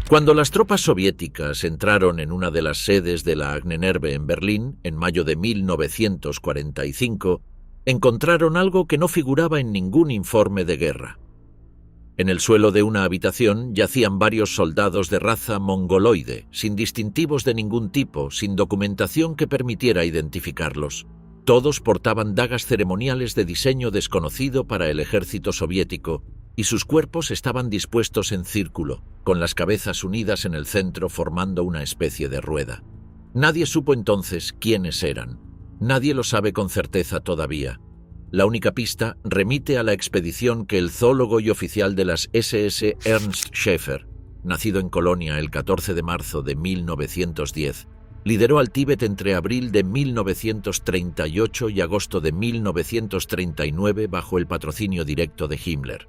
Cuando las tropas soviéticas entraron en una de las sedes de la Ahnenerbe en Berlín, en mayo de 1945, encontraron algo que no figuraba en ningún informe de guerra. En el suelo de una habitación yacían varios soldados de raza mongoloide, sin distintivos de ningún tipo, sin documentación que permitiera identificarlos. Todos portaban dagas ceremoniales de diseño desconocido para el ejército soviético, y sus cuerpos estaban dispuestos en círculo, con las cabezas unidas en el centro formando una especie de rueda. Nadie supo entonces quiénes eran. Nadie lo sabe con certeza todavía. La única pista remite a la expedición que el zoólogo y oficial de las SS Ernst Schäfer, nacido en Colonia el 14 de marzo de 1910, lideró al Tíbet entre abril de 1938 y agosto de 1939 bajo el patrocinio directo de Himmler.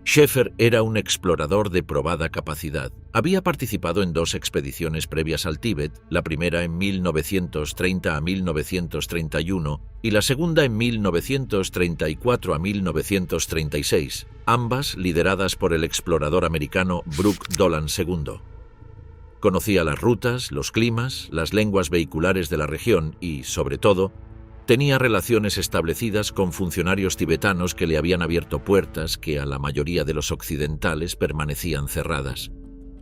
Schäfer era un explorador de probada capacidad. Había participado en 2 expediciones previas al Tíbet, la primera en 1930 a 1931 y la segunda en 1934 a 1936, ambas lideradas por el explorador americano Brooke Dolan II. Conocía las rutas, los climas, las lenguas vehiculares de la región y, sobre todo, tenía relaciones establecidas con funcionarios tibetanos que le habían abierto puertas que a la mayoría de los occidentales permanecían cerradas.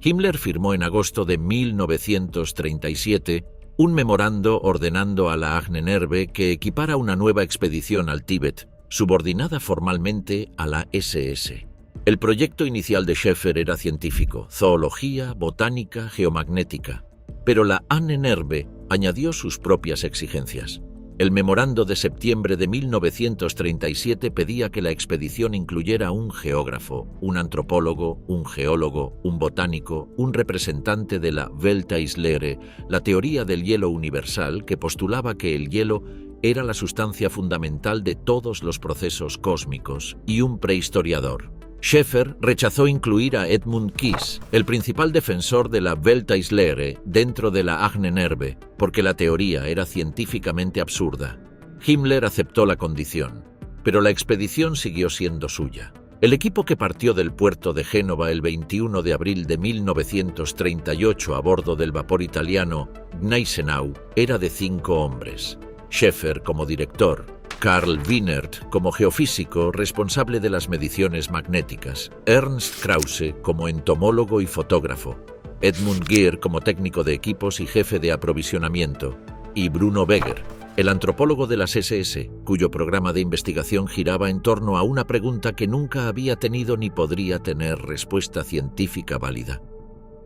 Himmler firmó en agosto de 1937 un memorando ordenando a la Ahnenerbe que equipara una nueva expedición al Tíbet, subordinada formalmente a la SS. El proyecto inicial de Schäfer era científico, zoología, botánica, geomagnética, pero la Ahnenerbe añadió sus propias exigencias. El memorando de septiembre de 1937 pedía que la expedición incluyera un geógrafo, un antropólogo, un geólogo, un botánico, un representante de la Welteislehre, la teoría del hielo universal que postulaba que el hielo era la sustancia fundamental de todos los procesos cósmicos, y un prehistoriador. Schäfer rechazó incluir a Edmund Kiss, el principal defensor de la Welteislehre, dentro de la Ahnenerbe, porque la teoría era científicamente absurda. Himmler aceptó la condición, pero la expedición siguió siendo suya. El equipo que partió del puerto de Génova el 21 de abril de 1938 a bordo del vapor italiano Gneisenau era de 5 hombres. Schäfer como director, Karl Wienert como geofísico responsable de las mediciones magnéticas, Ernst Krause como entomólogo y fotógrafo, Edmund Gehr como técnico de equipos y jefe de aprovisionamiento, y Bruno Beger, el antropólogo de las SS, cuyo programa de investigación giraba en torno a una pregunta que nunca había tenido ni podría tener respuesta científica válida.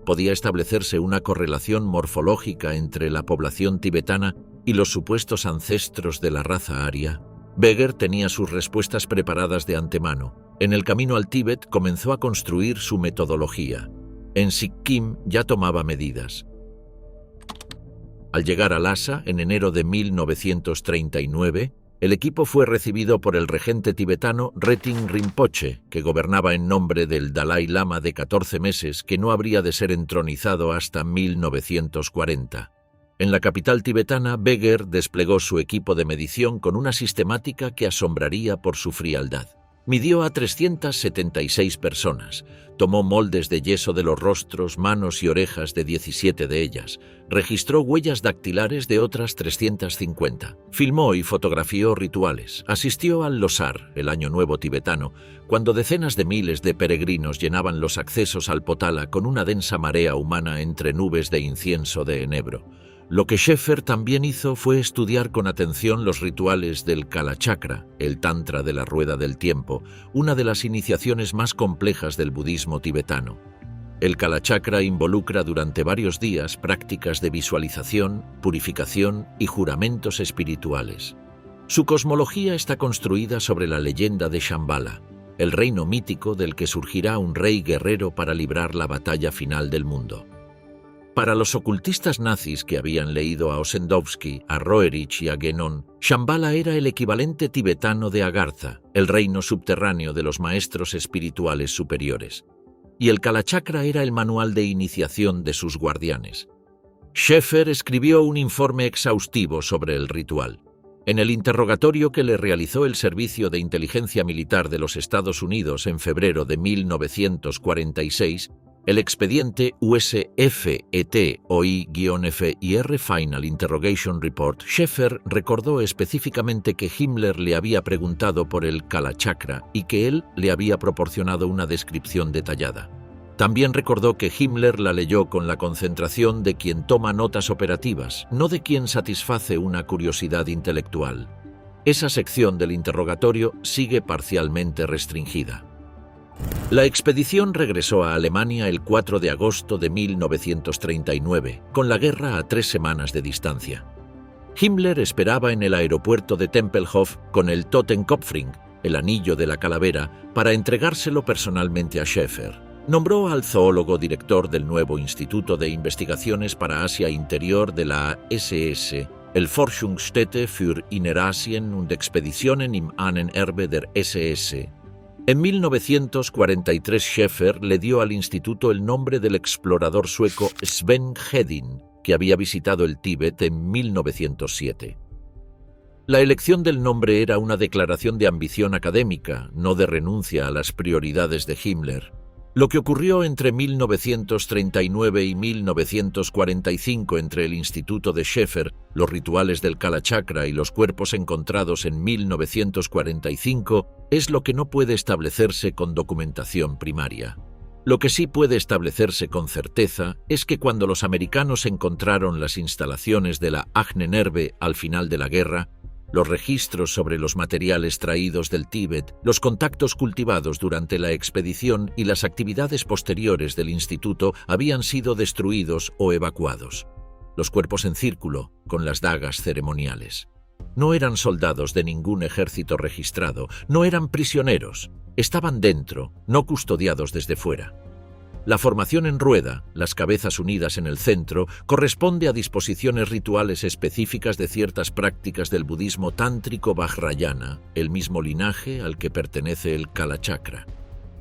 ¿Podía establecerse una correlación morfológica entre la población tibetana y los supuestos ancestros de la raza aria? Beger tenía sus respuestas preparadas de antemano. En el camino al Tíbet comenzó a construir su metodología. En Sikkim ya tomaba medidas. Al llegar a Lhasa, en enero de 1939, el equipo fue recibido por el regente tibetano Retin Rinpoche, que gobernaba en nombre del Dalai Lama de 14 meses que no habría de ser entronizado hasta 1940. En la capital tibetana, Beger desplegó su equipo de medición con una sistemática que asombraría por su frialdad. Midió a 376 personas, tomó moldes de yeso de los rostros, manos y orejas de 17 de ellas, registró huellas dactilares de otras 350, filmó y fotografió rituales, asistió al Losar, el Año Nuevo tibetano, cuando decenas de miles de peregrinos llenaban los accesos al Potala con una densa marea humana entre nubes de incienso de enebro. Lo que Schäfer también hizo fue estudiar con atención los rituales del Kalachakra, el Tantra de la Rueda del Tiempo, una de las iniciaciones más complejas del budismo tibetano. El Kalachakra involucra durante varios días prácticas de visualización, purificación y juramentos espirituales. Su cosmología está construida sobre la leyenda de Shambhala, el reino mítico del que surgirá un rey guerrero para librar la batalla final del mundo. Para los ocultistas nazis que habían leído a Ossendowski, a Roerich y a Guénon, Shambhala era el equivalente tibetano de Agartha, el reino subterráneo de los maestros espirituales superiores. Y el Kalachakra era el manual de iniciación de sus guardianes. Schäfer escribió un informe exhaustivo sobre el ritual. En el interrogatorio que le realizó el Servicio de Inteligencia Militar de los Estados Unidos en febrero de 1946, El expediente USFET-OI-FIR Final Interrogation Report Schäfer recordó específicamente que Himmler le había preguntado por el Kalachakra y que él le había proporcionado una descripción detallada. También recordó que Himmler la leyó con la concentración de quien toma notas operativas, no de quien satisface una curiosidad intelectual. Esa sección del interrogatorio sigue parcialmente restringida. La expedición regresó a Alemania el 4 de agosto de 1939, con la guerra a 3 semanas de distancia. Himmler esperaba en el aeropuerto de Tempelhof con el Totenkopfring, el anillo de la calavera, para entregárselo personalmente a Schäfer. Nombró al zoólogo director del nuevo Instituto de Investigaciones para Asia Interior de la SS, el Forschungsstätte für Innerasien und Expeditionen im Ahnenerbe der SS. En 1943 Schäfer le dio al instituto el nombre del explorador sueco Sven Hedin, que había visitado el Tíbet en 1907. La elección del nombre era una declaración de ambición académica, no de renuncia a las prioridades de Himmler. Lo que ocurrió entre 1939 y 1945 entre el instituto de Schäfer, los rituales del Kalachakra y los cuerpos encontrados en 1945 es lo que no puede establecerse con documentación primaria. Lo que sí puede establecerse con certeza es que cuando los americanos encontraron las instalaciones de la Ahnenerbe al final de la guerra, los registros sobre los materiales traídos del Tíbet, los contactos cultivados durante la expedición y las actividades posteriores del instituto habían sido destruidos o evacuados. Los cuerpos en círculo, con las dagas ceremoniales. No eran soldados de ningún ejército registrado, no eran prisioneros, estaban dentro, no custodiados desde fuera. La formación en rueda, las cabezas unidas en el centro, corresponde a disposiciones rituales específicas de ciertas prácticas del budismo tántrico Vajrayana, el mismo linaje al que pertenece el Kalachakra.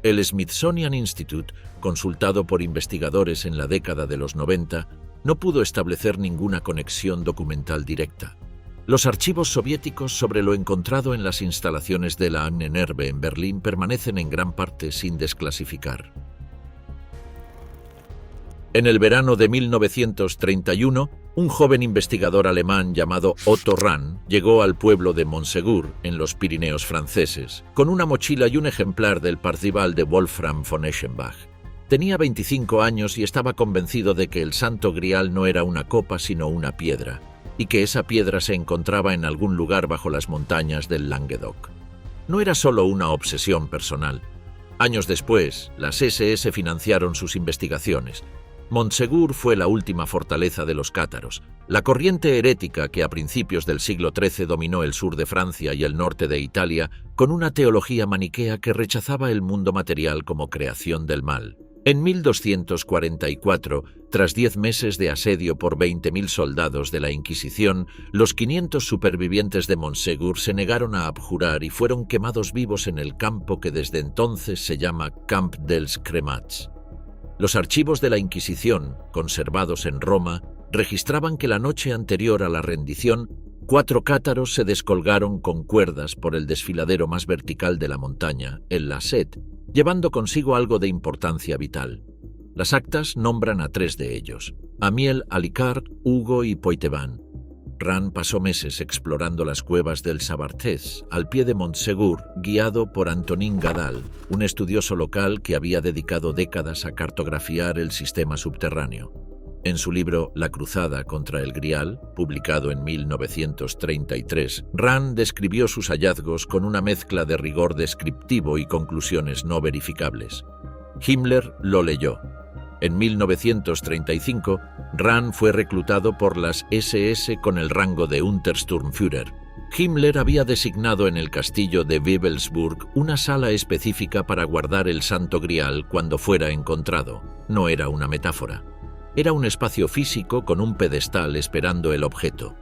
El Smithsonian Institute, consultado por investigadores en la década de los 90, no pudo establecer ninguna conexión documental directa. Los archivos soviéticos sobre lo encontrado en las instalaciones de la Ahnenerbe en Berlín permanecen en gran parte sin desclasificar. En el verano de 1931, un joven investigador alemán llamado Otto Rahn llegó al pueblo de Montségur, en los Pirineos franceses, con una mochila y un ejemplar del Parzival de Wolfram von Eschenbach. Tenía 25 años y estaba convencido de que el Santo Grial no era una copa sino una piedra, y que esa piedra se encontraba en algún lugar bajo las montañas del Languedoc. No era solo una obsesión personal. Años después, las SS financiaron sus investigaciones. Montségur fue la última fortaleza de los cátaros, la corriente herética que a principios del siglo XIII dominó el sur de Francia y el norte de Italia con una teología maniquea que rechazaba el mundo material como creación del mal. En 1244, tras 10 meses de asedio por 20.000 soldados de la Inquisición, los 500 supervivientes de Montségur se negaron a abjurar y fueron quemados vivos en el campo que desde entonces se llama Camp dels Cremats. Los archivos de la Inquisición, conservados en Roma, registraban que la noche anterior a la rendición, 4 cátaros se descolgaron con cuerdas por el desfiladero más vertical de la montaña, el Lasset, llevando consigo algo de importancia vital. Las actas nombran a 3 de ellos, Amiel, Alicard, Hugo y Poitevin. Rahn pasó meses explorando las cuevas del Sabartés, al pie de Montségur, guiado por Antonin Gadal, un estudioso local que había dedicado décadas a cartografiar el sistema subterráneo. En su libro La cruzada contra el Grial, publicado en 1933, Rahn describió sus hallazgos con una mezcla de rigor descriptivo y conclusiones no verificables. Himmler lo leyó. En 1935, Rahn fue reclutado por las SS con el rango de Untersturmführer. Himmler había designado en el castillo de Wewelsburg una sala específica para guardar el Santo Grial cuando fuera encontrado. No era una metáfora. Era un espacio físico con un pedestal esperando el objeto.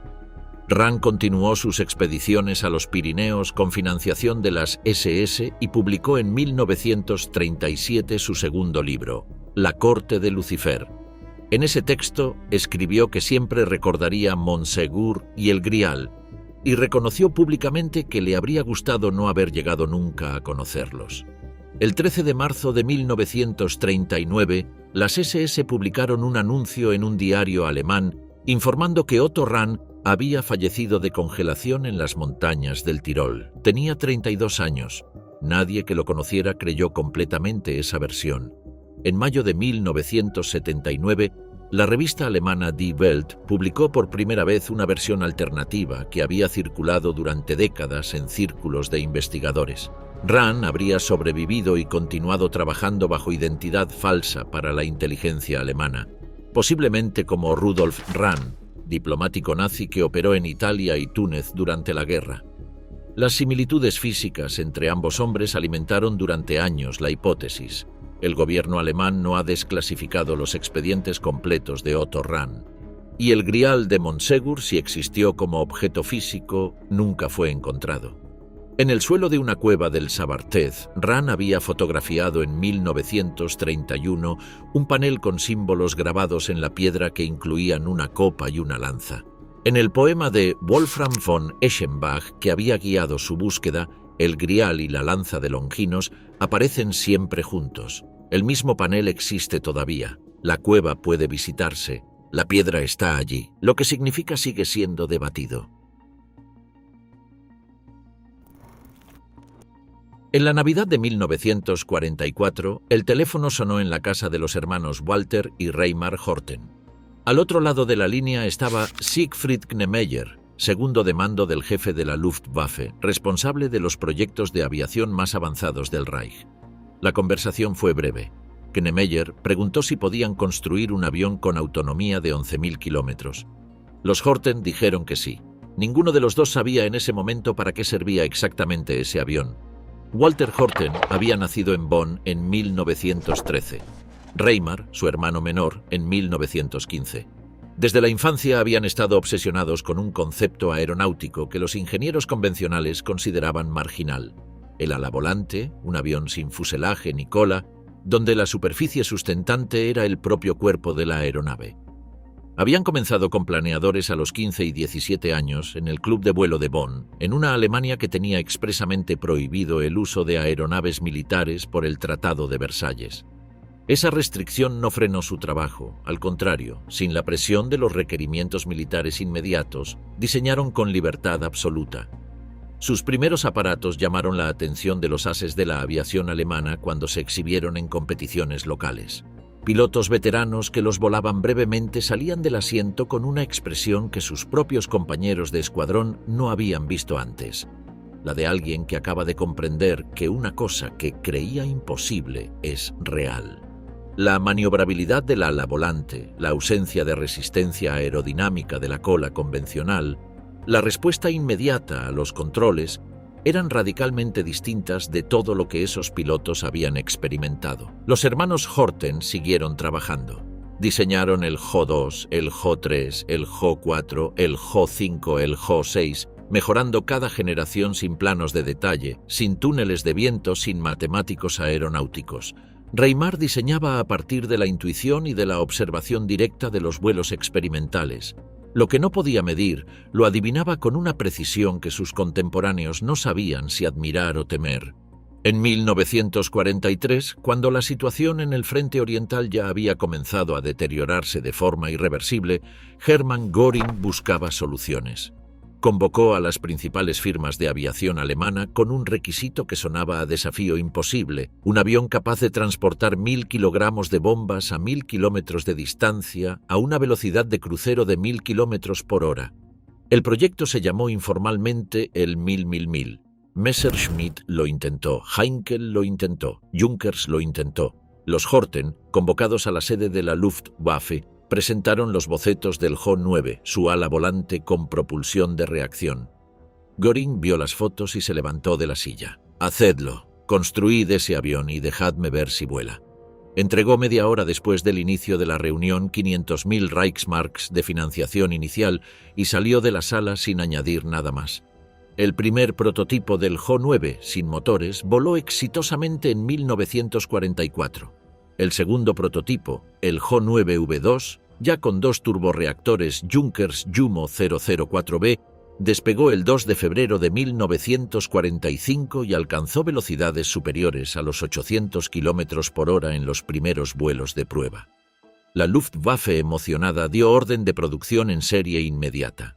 Rahn continuó sus expediciones a los Pirineos con financiación de las SS y publicó en 1937 su segundo libro, La corte de Lucifer. En ese texto escribió que siempre recordaría Montségur y el Grial, y reconoció públicamente que le habría gustado no haber llegado nunca a conocerlos. El 13 de marzo de 1939, las SS publicaron un anuncio en un diario alemán informando que Otto Rahn había fallecido de congelación en las montañas del Tirol. Tenía 32 años. Nadie que lo conociera creyó completamente esa versión. En mayo de 1979, la revista alemana Die Welt publicó por primera vez una versión alternativa que había circulado durante décadas en círculos de investigadores. Rahn habría sobrevivido y continuado trabajando bajo identidad falsa para la inteligencia alemana, posiblemente como Rudolf Rahn, diplomático nazi que operó en Italia y Túnez durante la guerra. Las similitudes físicas entre ambos hombres alimentaron durante años la hipótesis. El gobierno alemán no ha desclasificado los expedientes completos de Otto Rahn. Y el Grial de Montségur, si existió como objeto físico, nunca fue encontrado. En el suelo de una cueva del Sabartez, Rahn había fotografiado en 1931 un panel con símbolos grabados en la piedra que incluían una copa y una lanza. En el poema de Wolfram von Eschenbach, que había guiado su búsqueda, el Grial y la lanza de Longinos aparecen siempre juntos. El mismo panel existe todavía. La cueva puede visitarse. La piedra está allí, lo que significa sigue siendo debatido. En la Navidad de 1944, el teléfono sonó en la casa de los hermanos Walter y Reimar Horten. Al otro lado de la línea estaba Siegfried Knemeyer, segundo de mando del jefe de la Luftwaffe, responsable de los proyectos de aviación más avanzados del Reich. La conversación fue breve. Knemeyer preguntó si podían construir un avión con autonomía de 11.000 kilómetros. Los Horten dijeron que sí. Ninguno de los dos sabía en ese momento para qué servía exactamente ese avión. Walter Horten había nacido en Bonn en 1913. Reimar, su hermano menor, en 1915. Desde la infancia habían estado obsesionados con un concepto aeronáutico que los ingenieros convencionales consideraban marginal. El ala volante, un avión sin fuselaje ni cola, donde la superficie sustentante era el propio cuerpo de la aeronave. Habían comenzado con planeadores a los 15 y 17 años en el Club de Vuelo de Bonn, en una Alemania que tenía expresamente prohibido el uso de aeronaves militares por el Tratado de Versalles. Esa restricción no frenó su trabajo, al contrario, sin la presión de los requerimientos militares inmediatos, diseñaron con libertad absoluta. Sus primeros aparatos llamaron la atención de los ases de la aviación alemana cuando se exhibieron en competiciones locales. Pilotos veteranos que los volaban brevemente salían del asiento con una expresión que sus propios compañeros de escuadrón no habían visto antes, la de alguien que acaba de comprender que una cosa que creía imposible es real. La maniobrabilidad del ala volante, la ausencia de resistencia aerodinámica de la cola convencional, la respuesta inmediata a los controles eran radicalmente distintas de todo lo que esos pilotos habían experimentado. Los hermanos Horten siguieron trabajando. Diseñaron el Jo-2, el Jo-3, el Jo-4, el Jo-5, el Jo-6, mejorando cada generación sin planos de detalle, sin túneles de viento, sin matemáticos aeronáuticos. Reimar diseñaba a partir de la intuición y de la observación directa de los vuelos experimentales. Lo que no podía medir, lo adivinaba con una precisión que sus contemporáneos no sabían si admirar o temer. En 1943, cuando la situación en el frente oriental ya había comenzado a deteriorarse de forma irreversible, Hermann Göring buscaba soluciones. Convocó a las principales firmas de aviación alemana con un requisito que sonaba a desafío imposible: un avión capaz de transportar 1.000 kilogramos de bombas a 1.000 kilómetros de distancia a una velocidad de crucero de 1.000 kilómetros por hora. El proyecto se llamó informalmente el 1000. Messerschmitt lo intentó, Heinkel lo intentó, Junkers lo intentó. Los Horten, convocados a la sede de la Luftwaffe, presentaron los bocetos del Jo-9, su ala volante con propulsión de reacción. Göring vio las fotos y se levantó de la silla. «Hacedlo, construid ese avión y dejadme ver si vuela». Entregó media hora después del inicio de la reunión 500.000 Reichsmarks de financiación inicial y salió de la sala sin añadir nada más. El primer prototipo del Jo-9, sin motores, voló exitosamente en 1944. El segundo prototipo, el Jo-9V2, ya con 2 turborreactores Junkers Jumo 004B, Despegó el 2 de febrero de 1945 y alcanzó velocidades superiores a los 800 km por hora en los primeros vuelos de prueba. La Luftwaffe, emocionada, dio orden de producción en serie inmediata.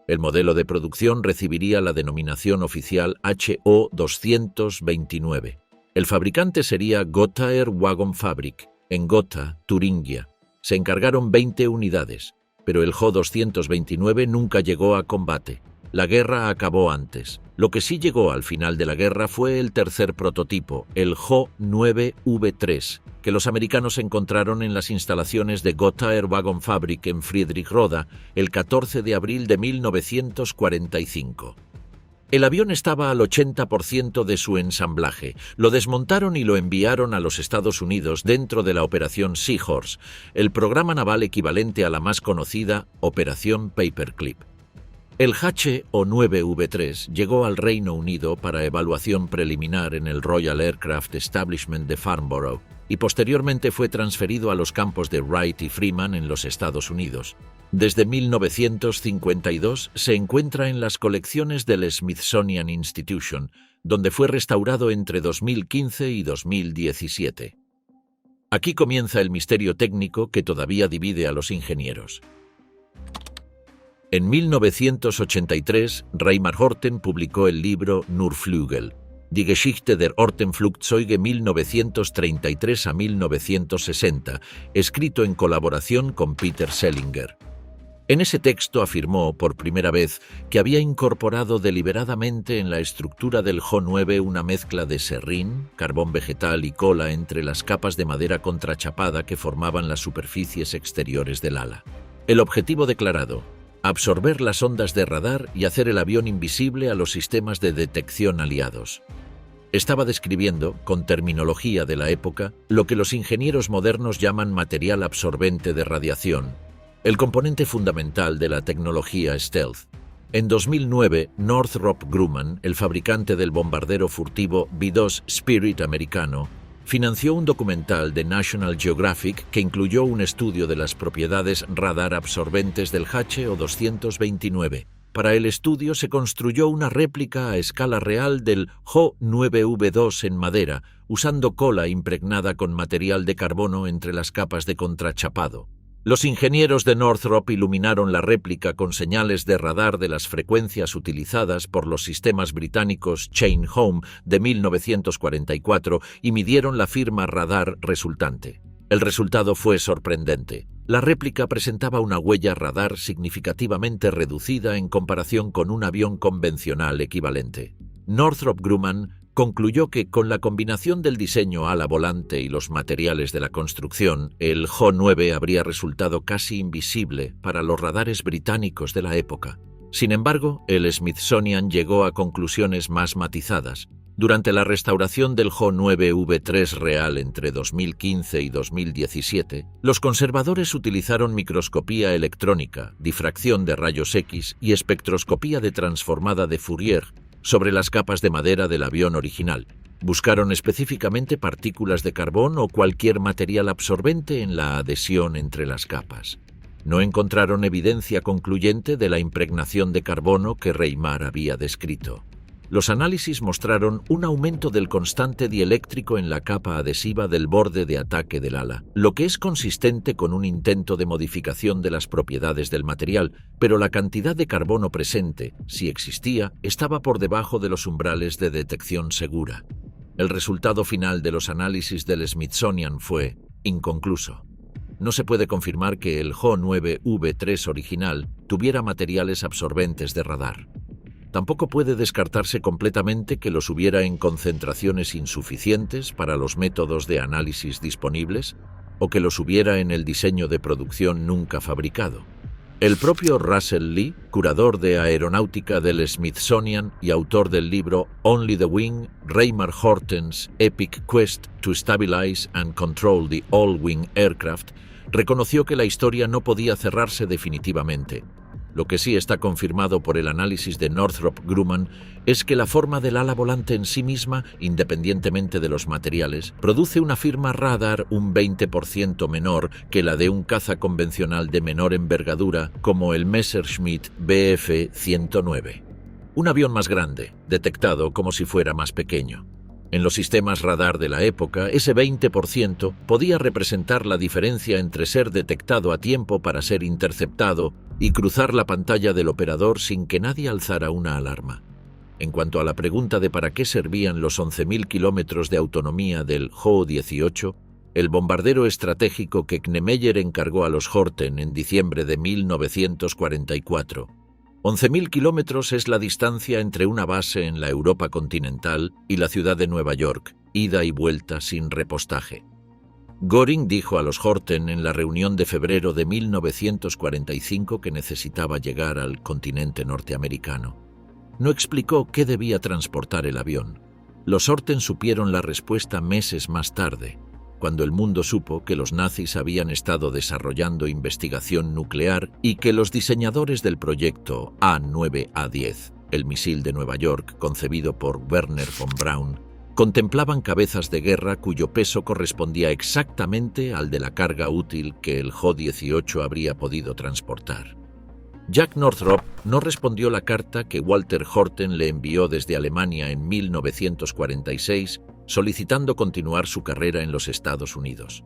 El modelo de producción recibiría la denominación oficial HO-229. El fabricante sería Gotha Air Wagon Fabrik, en Gotha, Turingia. Se encargaron 20 unidades, pero el Jo-229 nunca llegó a combate. La guerra acabó antes. Lo que sí llegó al final de la guerra fue el tercer prototipo, el Jo-9V3, que los americanos encontraron en las instalaciones de Gotha Air Wagon Fabrik en Friedrichroda el 14 de abril de 1945. El avión estaba al 80% de su ensamblaje. Lo desmontaron y lo enviaron a los Estados Unidos dentro de la Operación Seahorse, el programa naval equivalente a la más conocida Operación Paperclip. El HO-9V3 llegó al Reino Unido para evaluación preliminar en el Royal Aircraft Establishment de Farnborough y posteriormente fue transferido a los campos de Wright y Freeman en los Estados Unidos. Desde 1952 se encuentra en las colecciones del Smithsonian Institution, donde fue restaurado entre 2015 y 2017. Aquí comienza el misterio técnico que todavía divide a los ingenieros. En 1983, Reimar Horten publicó el libro Nur Flügel, Die Geschichte der Horten-Flugzeuge 1933 a 1960, escrito en colaboración con Peter Selinger. En ese texto afirmó por primera vez que había incorporado deliberadamente en la estructura del Jo-9 una mezcla de serrín, carbón vegetal y cola entre las capas de madera contrachapada que formaban las superficies exteriores del ala. El objetivo declarado: absorber las ondas de radar y hacer el avión invisible a los sistemas de detección aliados. Estaba describiendo, con terminología de la época, lo que los ingenieros modernos llaman material absorbente de radiación, el componente fundamental de la tecnología stealth. En 2009, Northrop Grumman, el fabricante del bombardero furtivo B-2 Spirit americano, financió un documental de National Geographic que incluyó un estudio de las propiedades radar absorbentes del HO-229. Para el estudio se construyó una réplica a escala real del Jo-9V2 en madera, usando cola impregnada con material de carbono entre las capas de contrachapado. Los ingenieros de Northrop iluminaron la réplica con señales de radar de las frecuencias utilizadas por los sistemas británicos Chain Home de 1944 y midieron la firma radar resultante. El resultado fue sorprendente. La réplica presentaba una huella radar significativamente reducida en comparación con un avión convencional equivalente. Northrop Grumman concluyó que con la combinación del diseño ala volante y los materiales de la construcción, el Jo-9 habría resultado casi invisible para los radares británicos de la época. Sin embargo, el Smithsonian llegó a conclusiones más matizadas. Durante la restauración del Jo-9V3 real entre 2015 y 2017, los conservadores utilizaron microscopía electrónica, difracción de rayos X y espectroscopía de transformada de Fourier sobre las capas de madera del avión original. Buscaron específicamente partículas de carbón o cualquier material absorbente en la adhesión entre las capas. No encontraron evidencia concluyente de la impregnación de carbono que Reimar había descrito. Los análisis mostraron un aumento del constante dieléctrico en la capa adhesiva del borde de ataque del ala, lo que es consistente con un intento de modificación de las propiedades del material, pero la cantidad de carbono presente, si existía, estaba por debajo de los umbrales de detección segura. El resultado final de los análisis del Smithsonian fue inconcluso. No se puede confirmar que el Jo-9V3 original tuviera materiales absorbentes de radar. Tampoco puede descartarse completamente que los hubiera en concentraciones insuficientes para los métodos de análisis disponibles o que los hubiera en el diseño de producción nunca fabricado. El propio Russell Lee, curador de aeronáutica del Smithsonian y autor del libro Only the Wing, Reimar Horten's Epic Quest to Stabilize and Control the All-Wing Aircraft, reconoció que la historia no podía cerrarse definitivamente. Lo que sí está confirmado por el análisis de Northrop Grumman es que la forma del ala volante en sí misma, independientemente de los materiales, produce una firma radar un 20% menor que la de un caza convencional de menor envergadura como el Messerschmitt Bf-109. Un avión más grande, detectado como si fuera más pequeño. En los sistemas radar de la época, ese 20% podía representar la diferencia entre ser detectado a tiempo para ser interceptado y cruzar la pantalla del operador sin que nadie alzara una alarma. En cuanto a la pregunta de para qué servían los 11.000 kilómetros de autonomía del Jo-18, el bombardero estratégico que Knemeyer encargó a los Horten en diciembre de 1944, 11.000 kilómetros es la distancia entre una base en la Europa continental y la ciudad de Nueva York, ida y vuelta sin repostaje. Göring dijo a los Horten en la reunión de febrero de 1945 que necesitaba llegar al continente norteamericano. No explicó qué debía transportar el avión. Los Horten supieron la respuesta meses más tarde, cuando el mundo supo que los nazis habían estado desarrollando investigación nuclear y que los diseñadores del proyecto A9A10, el misil de Nueva York concebido por Wernher von Braun, contemplaban cabezas de guerra cuyo peso correspondía exactamente al de la carga útil que el Jo-18 habría podido transportar. Jack Northrop no respondió la carta que Walter Horten le envió desde Alemania en 1946 solicitando continuar su carrera en los Estados Unidos.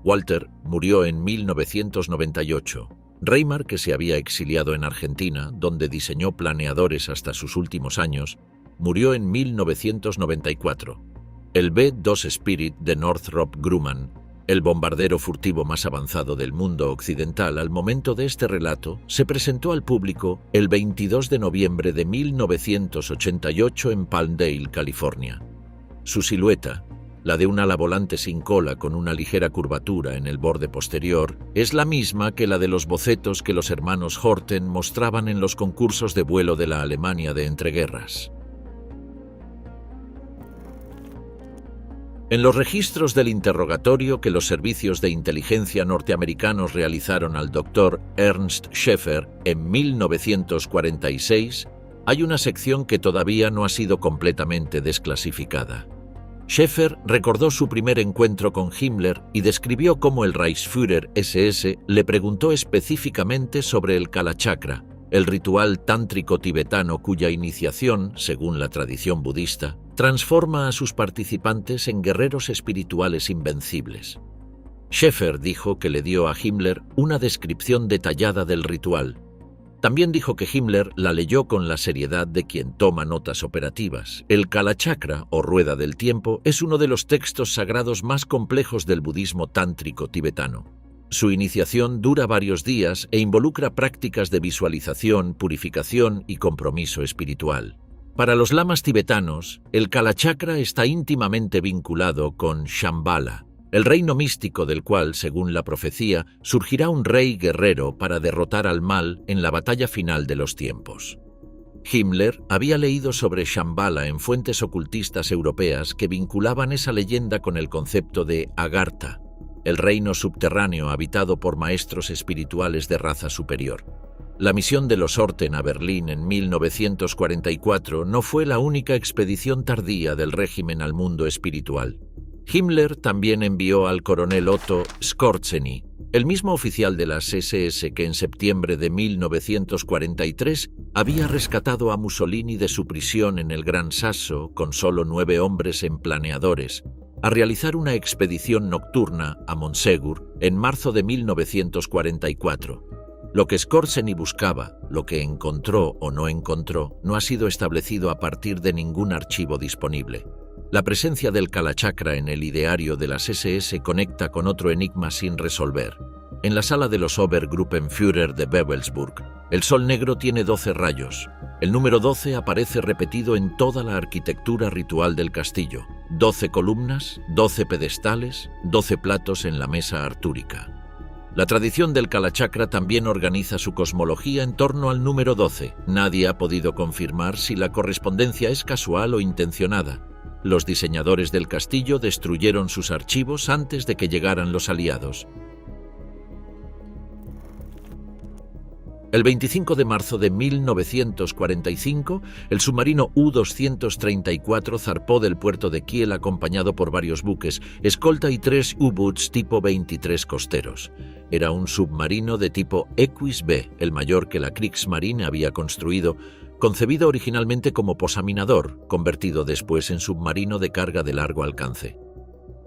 Walter murió en 1998. Reimar, que se había exiliado en Argentina, donde diseñó planeadores hasta sus últimos años, murió en 1994. El B-2 Spirit de Northrop Grumman, el bombardero furtivo más avanzado del mundo occidental al momento de este relato, se presentó al público el 22 de noviembre de 1988 en Palmdale, California. Su silueta, la de un ala volante sin cola con una ligera curvatura en el borde posterior, es la misma que la de los bocetos que los hermanos Horten mostraban en los concursos de vuelo de la Alemania de entreguerras. En los registros del interrogatorio que los servicios de inteligencia norteamericanos realizaron al Dr. Ernst Schäfer en 1946, hay una sección que todavía no ha sido completamente desclasificada. Schäfer recordó su primer encuentro con Himmler y describió cómo el Reichsführer SS le preguntó específicamente sobre el Kalachakra, el ritual tántrico tibetano cuya iniciación, según la tradición budista, transforma a sus participantes en guerreros espirituales invencibles. Schäfer dijo que le dio a Himmler una descripción detallada del ritual. También dijo que Himmler la leyó con la seriedad de quien toma notas operativas. El Kalachakra, o Rueda del Tiempo, es uno de los textos sagrados más complejos del budismo tántrico tibetano. Su iniciación dura varios días e involucra prácticas de visualización, purificación y compromiso espiritual. Para los lamas tibetanos, el Kalachakra está íntimamente vinculado con Shambhala, el reino místico del cual, según la profecía, surgirá un rey guerrero para derrotar al mal en la batalla final de los tiempos. Himmler había leído sobre Shambhala en fuentes ocultistas europeas que vinculaban esa leyenda con el concepto de Agartha, el reino subterráneo habitado por maestros espirituales de raza superior. La misión de los Horten a Berlín en 1944 no fue la única expedición tardía del régimen al mundo espiritual. Himmler también envió al coronel Otto Skorzeny, el mismo oficial de las SS que en septiembre de 1943 había rescatado a Mussolini de su prisión en el Gran Sasso con solo 9 hombres en planeadores, a realizar una expedición nocturna a Montségur en marzo de 1944. Lo que Skorzeny buscaba, lo que encontró o no encontró, no ha sido establecido a partir de ningún archivo disponible. La presencia del Kalachakra en el ideario de las SS conecta con otro enigma sin resolver. En la sala de los Obergruppenführer de Wewelsburg, el sol negro tiene 12 rayos. El número 12 aparece repetido en toda la arquitectura ritual del castillo. 12 columnas, 12 pedestales, 12 platos en la mesa artúrica. La tradición del Kalachakra también organiza su cosmología en torno al número 12. Nadie ha podido confirmar si la correspondencia es casual o intencionada. Los diseñadores del castillo destruyeron sus archivos antes de que llegaran los aliados. El 25 de marzo de 1945, el submarino U-234 zarpó del puerto de Kiel acompañado por varios buques, escolta y 3 U-Boots tipo 23 costeros. Era un submarino de tipo Equus B, el mayor que la Kriegsmarine había construido, concebido originalmente como posaminador, convertido después en submarino de carga de largo alcance.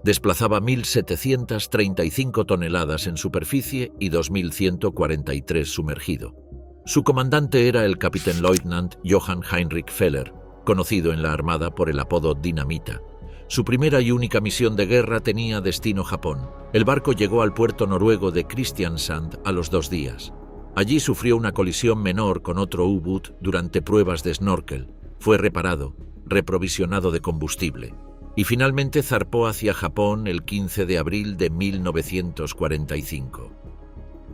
Desplazaba 1.735 toneladas en superficie y 2.143 sumergido. Su comandante era el Kapitänleutnant Johann Heinrich Feller, conocido en la Armada por el apodo Dinamita. Su primera y única misión de guerra tenía destino Japón. El barco llegó al puerto noruego de Kristiansand a los 2 días. Allí sufrió una colisión menor con otro U-Boot durante pruebas de snorkel. Fue reparado, reprovisionado de combustible y finalmente zarpó hacia Japón el 15 de abril de 1945.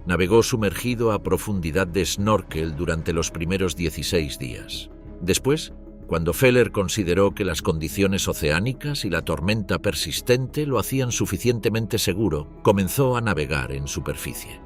Navegó sumergido a profundidad de snorkel durante los primeros 16 días. Después, cuando Feller consideró que las condiciones oceánicas y la tormenta persistente lo hacían suficientemente seguro, comenzó a navegar en superficie.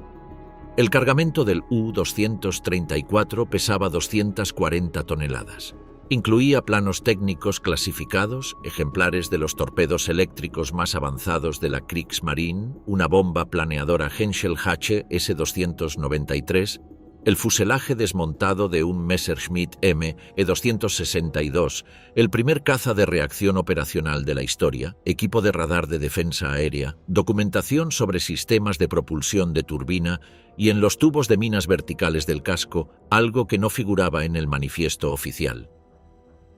El cargamento del U-234 pesaba 240 toneladas. Incluía planos técnicos clasificados, ejemplares de los torpedos eléctricos más avanzados de la Kriegsmarine, una bomba planeadora Henschel H S-293, el fuselaje desmontado de un Messerschmitt M E-262, el primer caza de reacción operacional de la historia, equipo de radar de defensa aérea, documentación sobre sistemas de propulsión de turbina y en los tubos de minas verticales del casco, algo que no figuraba en el manifiesto oficial.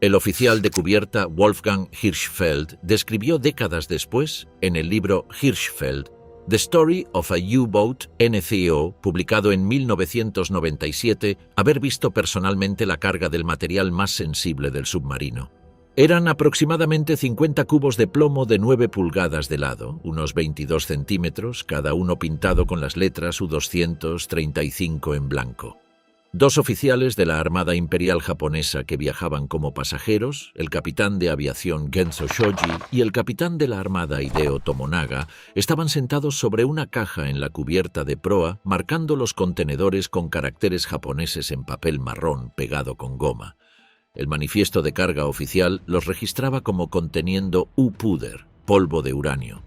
El oficial de cubierta Wolfgang Hirschfeld describió décadas después, en el libro Hirschfeld, The Story of a U-Boat NCO, publicado en 1997, haber visto personalmente la carga del material más sensible del submarino. Eran aproximadamente 50 cubos de plomo de 9 pulgadas de lado, unos 22 centímetros, cada uno pintado con las letras U-235 en blanco. 2 oficiales de la Armada Imperial japonesa que viajaban como pasajeros, el capitán de aviación Genzo Shoji y el capitán de la Armada Hideo Tomonaga, estaban sentados sobre una caja en la cubierta de proa, marcando los contenedores con caracteres japoneses en papel marrón pegado con goma. El manifiesto de carga oficial los registraba como conteniendo U-Puder, polvo de uranio.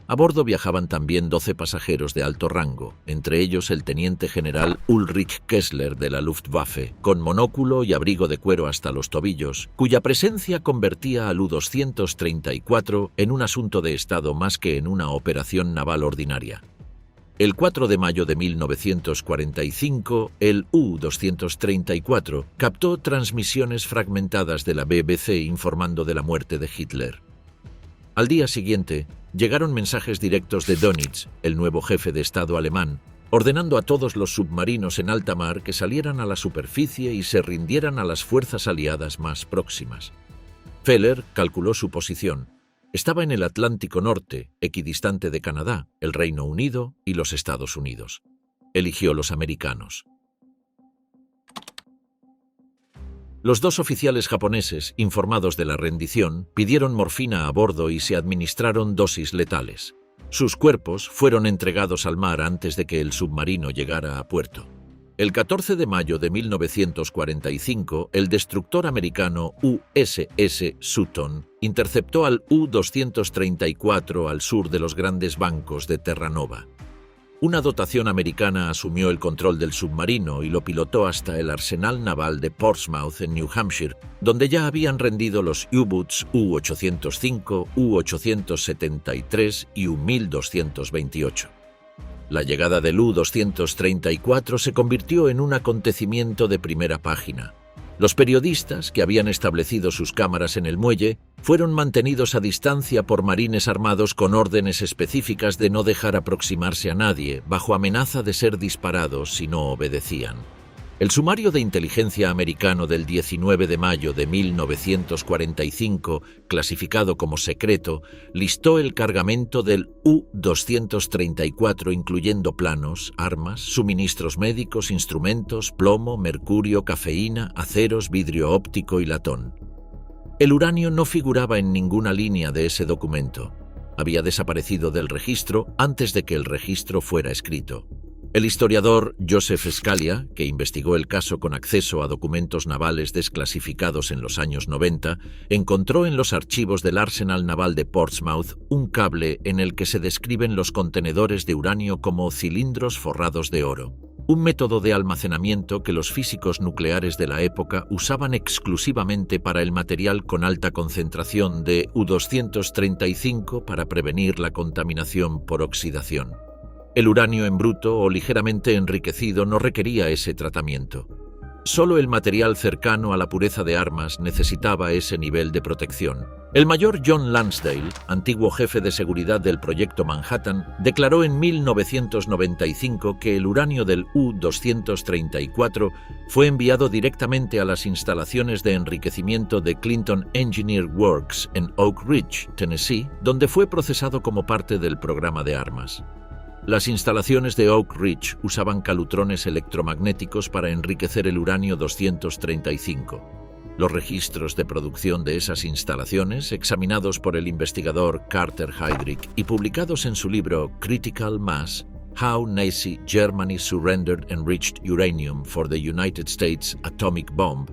A bordo viajaban también 12 pasajeros de alto rango, entre ellos el teniente general Ulrich Kessler de la Luftwaffe, con monóculo y abrigo de cuero hasta los tobillos, cuya presencia convertía al U-234 en un asunto de Estado más que en una operación naval ordinaria. El 4 de mayo de 1945, el U-234 captó transmisiones fragmentadas de la BBC informando de la muerte de Hitler. Al día siguiente, llegaron mensajes directos de Dönitz, el nuevo jefe de Estado alemán, ordenando a todos los submarinos en alta mar que salieran a la superficie y se rindieran a las fuerzas aliadas más próximas. Feller calculó su posición. Estaba en el Atlántico Norte, equidistante de Canadá, el Reino Unido y los Estados Unidos. Eligió los americanos. Los 2 oficiales japoneses, informados de la rendición, pidieron morfina a bordo y se administraron dosis letales. Sus cuerpos fueron entregados al mar antes de que el submarino llegara a puerto. El 14 de mayo de 1945, el destructor americano USS Sutton interceptó al U-234 al sur de los Grandes Bancos de Terranova. Una dotación americana asumió el control del submarino y lo pilotó hasta el arsenal naval de Portsmouth en New Hampshire, donde ya habían rendido los U-Boots U-805, U-873 y U-1228. La llegada del U-234 se convirtió en un acontecimiento de primera página. Los periodistas, que habían establecido sus cámaras en el muelle, fueron mantenidos a distancia por marines armados con órdenes específicas de no dejar aproximarse a nadie, bajo amenaza de ser disparados si no obedecían. El sumario de inteligencia americano del 19 de mayo de 1945, clasificado como secreto, listó el cargamento del U-234 incluyendo planos, armas, suministros médicos, instrumentos, plomo, mercurio, cafeína, aceros, vidrio óptico y latón. El uranio no figuraba en ninguna línea de ese documento. Había desaparecido del registro antes de que el registro fuera escrito. El historiador Joseph Scalia, que investigó el caso con acceso a documentos navales desclasificados en los años 90, encontró en los archivos del Arsenal Naval de Portsmouth un cable en el que se describen los contenedores de uranio como cilindros forrados de oro, un método de almacenamiento que los físicos nucleares de la época usaban exclusivamente para el material con alta concentración de U-235 para prevenir la contaminación por oxidación. El uranio en bruto o ligeramente enriquecido no requería ese tratamiento. Solo el material cercano a la pureza de armas necesitaba ese nivel de protección. El mayor John Lansdale, antiguo jefe de seguridad del Proyecto Manhattan, declaró en 1995 que el uranio del U-234 fue enviado directamente a las instalaciones de enriquecimiento de Clinton Engineer Works en Oak Ridge, Tennessee, donde fue procesado como parte del programa de armas. Las instalaciones de Oak Ridge usaban calutrones electromagnéticos para enriquecer el uranio 235. Los registros de producción de esas instalaciones, examinados por el investigador Carter Heydrich y publicados en su libro Critical Mass, How Nazi Germany Surrendered Enriched Uranium for the United States Atomic Bomb,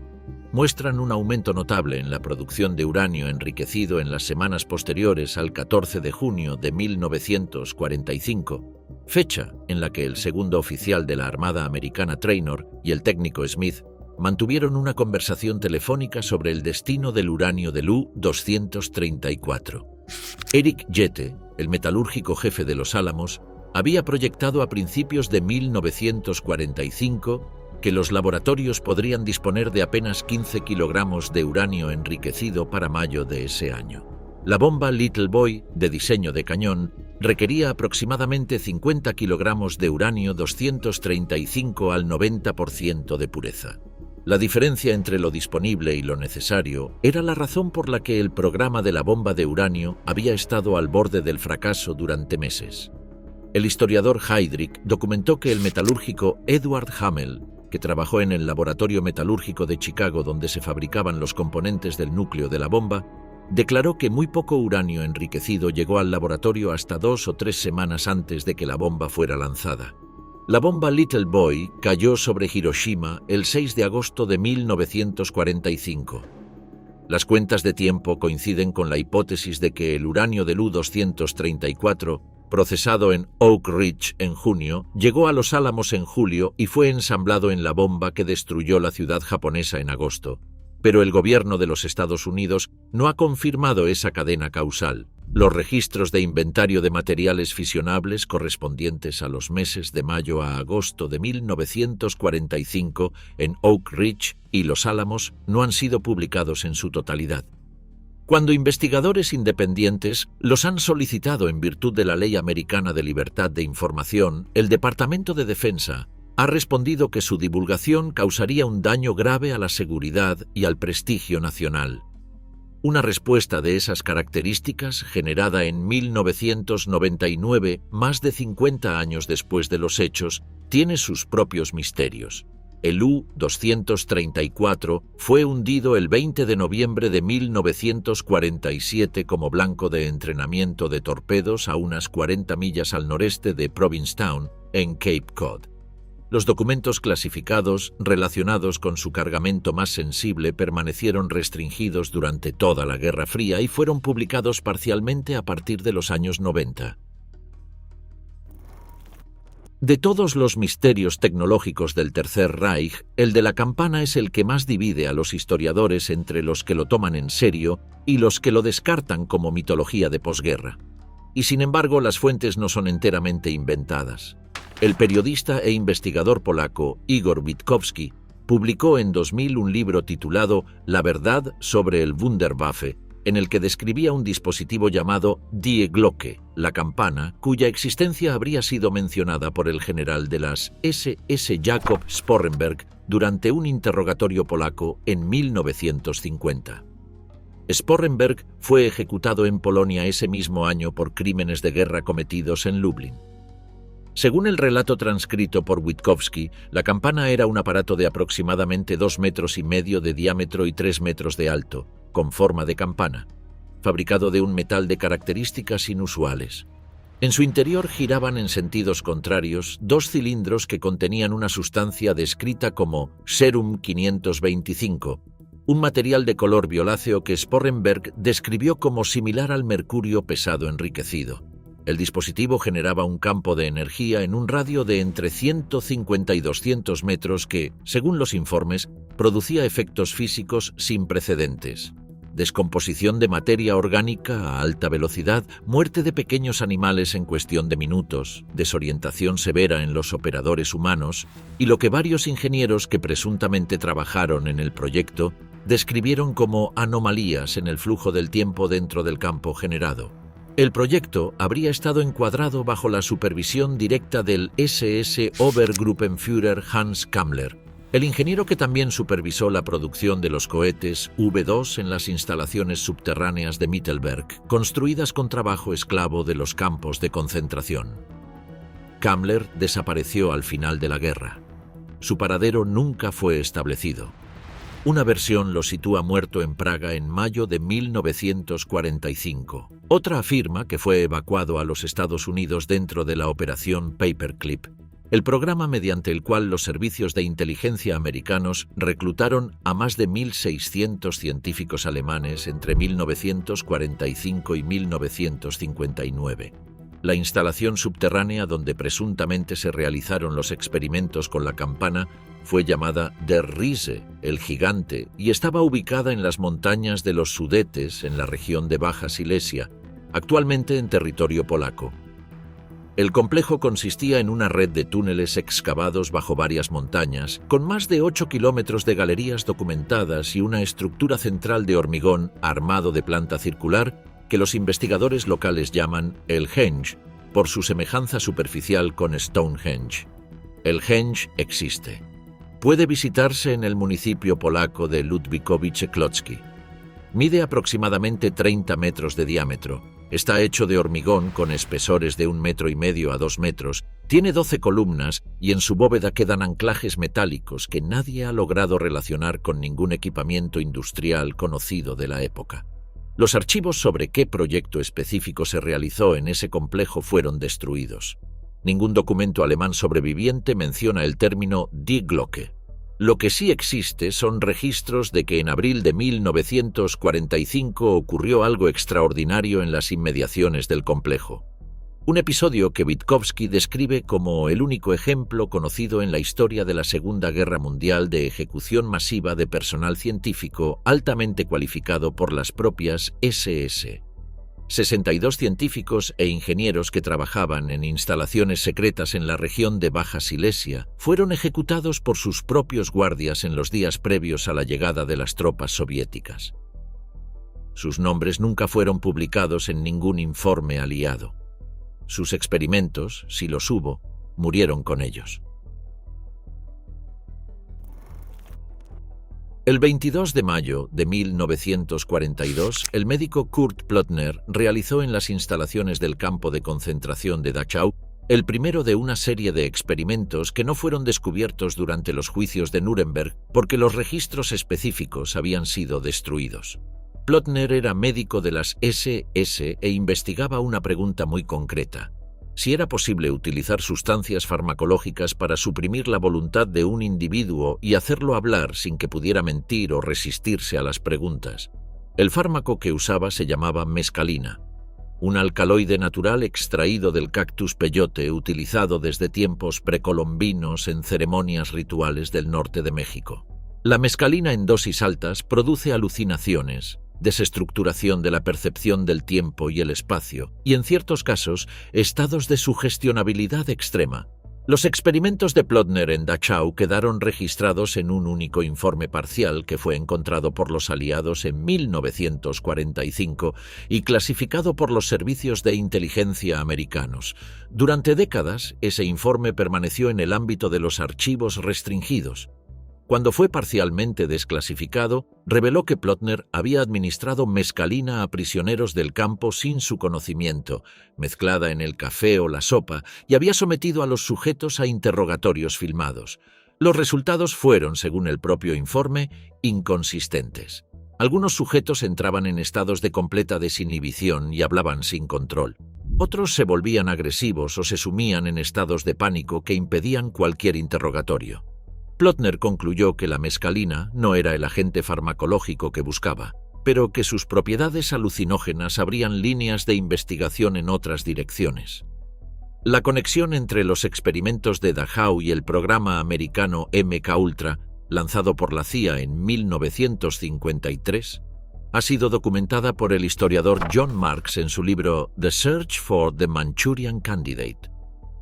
muestran un aumento notable en la producción de uranio enriquecido en las semanas posteriores al 14 de junio de 1945, fecha en la que el segundo oficial de la Armada Americana Traynor y el técnico Smith mantuvieron una conversación telefónica sobre el destino del uranio del U-234. Eric Jette, el metalúrgico jefe de Los Álamos, había proyectado a principios de 1945 que los laboratorios podrían disponer de apenas 15 kilogramos de uranio enriquecido para mayo de ese año. La bomba Little Boy, de diseño de cañón, requería aproximadamente 50 kilogramos de uranio 235 al 90% de pureza. La diferencia entre lo disponible y lo necesario era la razón por la que el programa de la bomba de uranio había estado al borde del fracaso durante meses. El historiador Heydrich documentó que el metalúrgico Edward Hamel, que trabajó en el Laboratorio Metalúrgico de Chicago donde se fabricaban los componentes del núcleo de la bomba, declaró que muy poco uranio enriquecido llegó al laboratorio hasta 2 o 3 semanas antes de que la bomba fuera lanzada. La bomba Little Boy cayó sobre Hiroshima el 6 de agosto de 1945. Las cuentas de tiempo coinciden con la hipótesis de que el uranio del U-234, procesado en Oak Ridge en junio, llegó a Los Álamos en julio y fue ensamblado en la bomba que destruyó la ciudad japonesa en agosto. Pero el gobierno de los Estados Unidos no ha confirmado esa cadena causal. Los registros de inventario de materiales fisionables correspondientes a los meses de mayo a agosto de 1945 en Oak Ridge y Los Álamos no han sido publicados en su totalidad. Cuando investigadores independientes los han solicitado en virtud de la Ley Americana de Libertad de Información, el Departamento de Defensa ha respondido que su divulgación causaría un daño grave a la seguridad y al prestigio nacional. Una respuesta de esas características, generada en 1999, más de 50 años después de los hechos, tiene sus propios misterios. El U-234 fue hundido el 20 de noviembre de 1947 como blanco de entrenamiento de torpedos a unas 40 millas al noreste de Provincetown, en Cape Cod. Los documentos clasificados relacionados con su cargamento más sensible permanecieron restringidos durante toda la Guerra Fría y fueron publicados parcialmente a partir de los años 90. De todos los misterios tecnológicos del Tercer Reich, el de la campana es el que más divide a los historiadores entre los que lo toman en serio y los que lo descartan como mitología de posguerra. Y sin embargo, las fuentes no son enteramente inventadas. El periodista e investigador polaco Igor Witkowski publicó en 2000 un libro titulado La verdad sobre el Wunderwaffe, en el que describía un dispositivo llamado Die Glocke, la campana, cuya existencia habría sido mencionada por el general de las SS Jakob Sporrenberg durante un interrogatorio polaco en 1950. Sporrenberg fue ejecutado en Polonia ese mismo año por crímenes de guerra cometidos en Lublin. Según el relato transcrito por Witkowski, la campana era un aparato de aproximadamente 2,5 metros de diámetro y 3 metros de alto, con forma de campana, fabricado de un metal de características inusuales. En su interior giraban en sentidos contrarios dos cilindros que contenían una sustancia descrita como Serum 525, un material de color violáceo que Sporrenberg describió como similar al mercurio pesado enriquecido. El dispositivo generaba un campo de energía en un radio de entre 150 y 200 metros que, según los informes, producía efectos físicos sin precedentes. Descomposición de materia orgánica a alta velocidad, muerte de pequeños animales en cuestión de minutos, desorientación severa en los operadores humanos y lo que varios ingenieros que presuntamente trabajaron en el proyecto describieron como anomalías en el flujo del tiempo dentro del campo generado. El proyecto habría estado encuadrado bajo la supervisión directa del SS Obergruppenführer Hans Kammler, el ingeniero que también supervisó la producción de los cohetes V2 en las instalaciones subterráneas de Mittelberg, construidas con trabajo esclavo de los campos de concentración. Kammler desapareció al final de la guerra. Su paradero nunca fue establecido. Una versión lo sitúa muerto en Praga en mayo de 1945. Otra afirma que fue evacuado a los Estados Unidos dentro de la operación Paperclip, el programa mediante el cual los servicios de inteligencia americanos reclutaron a más de 1.600 científicos alemanes entre 1945 y 1959. La instalación subterránea donde presuntamente se realizaron los experimentos con la campana fue llamada Der Riese, el gigante, y estaba ubicada en las montañas de los Sudetes, en la región de Baja Silesia, actualmente en territorio polaco. El complejo consistía en una red de túneles excavados bajo varias montañas, con más de 8 kilómetros de galerías documentadas y una estructura central de hormigón armado de planta circular que los investigadores locales llaman el Henge, por su semejanza superficial con Stonehenge. El Henge existe. Puede visitarse en el municipio polaco de Ludwikowice Klodzki. Mide aproximadamente 30 metros de diámetro. Está hecho de hormigón con espesores de 1,5 metros a 2 metros, tiene 12 columnas y en su bóveda quedan anclajes metálicos que nadie ha logrado relacionar con ningún equipamiento industrial conocido de la época. Los archivos sobre qué proyecto específico se realizó en ese complejo fueron destruidos. Ningún documento alemán sobreviviente menciona el término Die Glocke. Lo que sí existe son registros de que en abril de 1945 ocurrió algo extraordinario en las inmediaciones del complejo. Un episodio que Witkowski describe como el único ejemplo conocido en la historia de la Segunda Guerra Mundial de ejecución masiva de personal científico altamente cualificado por las propias SS. 62 científicos e ingenieros que trabajaban en instalaciones secretas en la región de Baja Silesia fueron ejecutados por sus propios guardias en los días previos a la llegada de las tropas soviéticas. Sus nombres nunca fueron publicados en ningún informe aliado. Sus experimentos, si los hubo, murieron con ellos. El 22 de mayo de 1942, el médico Kurt Plotner realizó en las instalaciones del campo de concentración de Dachau el primero de una serie de experimentos que no fueron descubiertos durante los juicios de Nuremberg porque los registros específicos habían sido destruidos. Plotner era médico de las SS e investigaba una pregunta muy concreta: si era posible utilizar sustancias farmacológicas para suprimir la voluntad de un individuo y hacerlo hablar sin que pudiera mentir o resistirse a las preguntas. El fármaco que usaba se llamaba mescalina, un alcaloide natural extraído del cactus peyote utilizado desde tiempos precolombinos en ceremonias rituales del norte de México. La mescalina en dosis altas produce alucinaciones, desestructuración de la percepción del tiempo y el espacio, y en ciertos casos, estados de sugestionabilidad extrema. Los experimentos de Plotner en Dachau quedaron registrados en un único informe parcial que fue encontrado por los aliados en 1945 y clasificado por los servicios de inteligencia americanos. Durante décadas, ese informe permaneció en el ámbito de los archivos restringidos. Cuando fue parcialmente desclasificado, reveló que Plotner había administrado mescalina a prisioneros del campo sin su conocimiento, mezclada en el café o la sopa, y había sometido a los sujetos a interrogatorios filmados. Los resultados fueron, según el propio informe, inconsistentes. Algunos sujetos entraban en estados de completa desinhibición y hablaban sin control. Otros se volvían agresivos o se sumían en estados de pánico que impedían cualquier interrogatorio. Plotner concluyó que la mescalina no era el agente farmacológico que buscaba, pero que sus propiedades alucinógenas abrían líneas de investigación en otras direcciones. La conexión entre los experimentos de Dachau y el programa americano MKUltra, lanzado por la CIA en 1953, ha sido documentada por el historiador John Marks en su libro The Search for the Manchurian Candidate.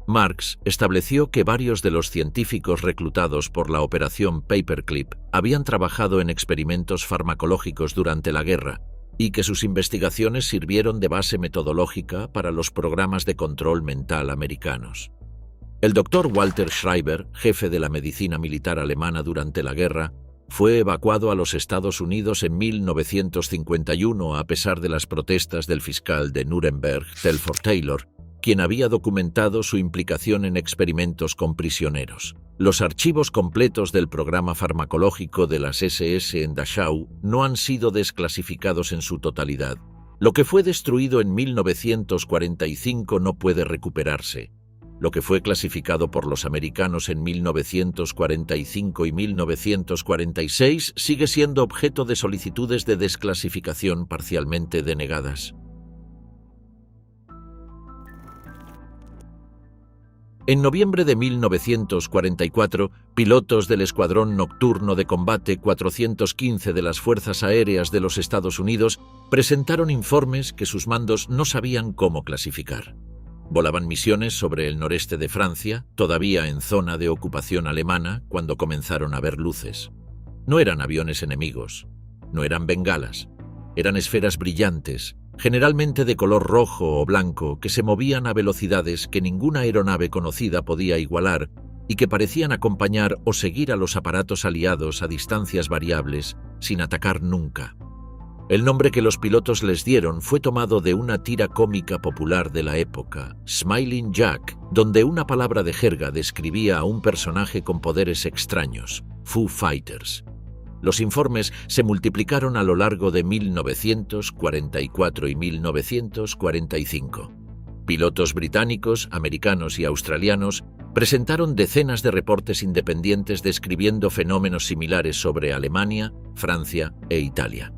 Marks estableció que varios de los científicos reclutados por la Operación Paperclip habían trabajado en experimentos farmacológicos durante la guerra y que sus investigaciones sirvieron de base metodológica para los programas de control mental americanos. El doctor Walter Schreiber, jefe de la medicina militar alemana durante la guerra, fue evacuado a los Estados Unidos en 1951 a pesar de las protestas del fiscal de Nuremberg, Telford Taylor, quien había documentado su implicación en experimentos con prisioneros. Los archivos completos del programa farmacológico de las SS en Dachau no han sido desclasificados en su totalidad. Lo que fue destruido en 1945 no puede recuperarse. Lo que fue clasificado por los americanos en 1945 y 1946 sigue siendo objeto de solicitudes de desclasificación parcialmente denegadas. En noviembre de 1944, pilotos del Escuadrón Nocturno de Combate 415 de las Fuerzas Aéreas de los Estados Unidos presentaron informes que sus mandos no sabían cómo clasificar. Volaban misiones sobre el noreste de Francia, todavía en zona de ocupación alemana, cuando comenzaron a ver luces. No eran aviones enemigos, no eran bengalas, eran esferas brillantes, generalmente de color rojo o blanco, que se movían a velocidades que ninguna aeronave conocida podía igualar y que parecían acompañar o seguir a los aparatos aliados a distancias variables, sin atacar nunca. El nombre que los pilotos les dieron fue tomado de una tira cómica popular de la época, Smiling Jack, donde una palabra de jerga describía a un personaje con poderes extraños, Foo Fighters. Los informes se multiplicaron a lo largo de 1944 y 1945. Pilotos británicos, americanos y australianos presentaron decenas de reportes independientes describiendo fenómenos similares sobre Alemania, Francia e Italia.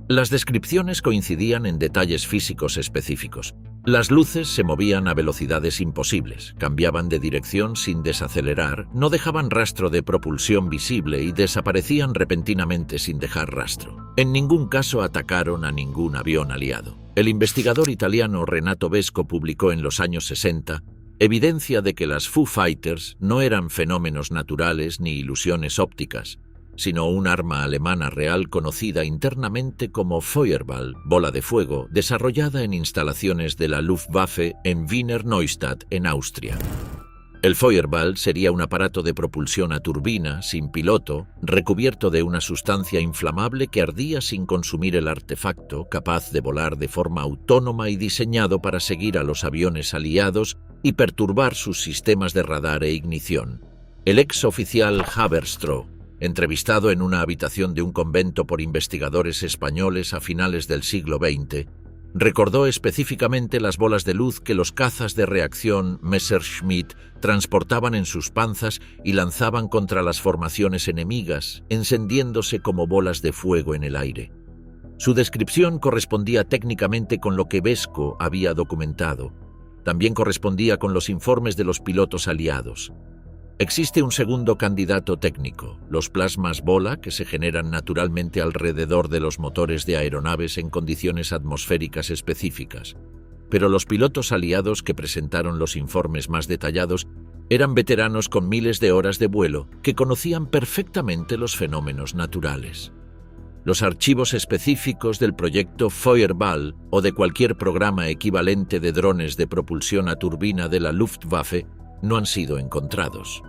Las descripciones coincidían en detalles físicos específicos. Las luces se movían a velocidades imposibles, cambiaban de dirección sin desacelerar, no dejaban rastro de propulsión visible y desaparecían repentinamente sin dejar rastro. En ningún caso atacaron a ningún avión aliado. El investigador italiano Renato Vesco publicó en los años 60 evidencia de que las Foo Fighters no eran fenómenos naturales ni ilusiones ópticas, sino un arma alemana real conocida internamente como Feuerball, bola de fuego, desarrollada en instalaciones de la Luftwaffe en Wiener Neustadt, en Austria. El Feuerball sería un aparato de propulsión a turbina, sin piloto, recubierto de una sustancia inflamable que ardía sin consumir el artefacto, capaz de volar de forma autónoma y diseñado para seguir a los aviones aliados y perturbar sus sistemas de radar e ignición. El ex oficial Haberstroh, entrevistado en una habitación de un convento por investigadores españoles a finales del siglo XX, recordó específicamente las bolas de luz que los cazas de reacción Messerschmitt transportaban en sus panzas y lanzaban contra las formaciones enemigas, encendiéndose como bolas de fuego en el aire. Su descripción correspondía técnicamente con lo que Vesco había documentado. También correspondía con los informes de los pilotos aliados. Existe un segundo candidato técnico, los plasmas bola que se generan naturalmente alrededor de los motores de aeronaves en condiciones atmosféricas específicas. Pero los pilotos aliados que presentaron los informes más detallados eran veteranos con miles de horas de vuelo que conocían perfectamente los fenómenos naturales. Los archivos específicos del proyecto Feuerball o de cualquier programa equivalente de drones de propulsión a turbina de la Luftwaffe no han sido encontrados.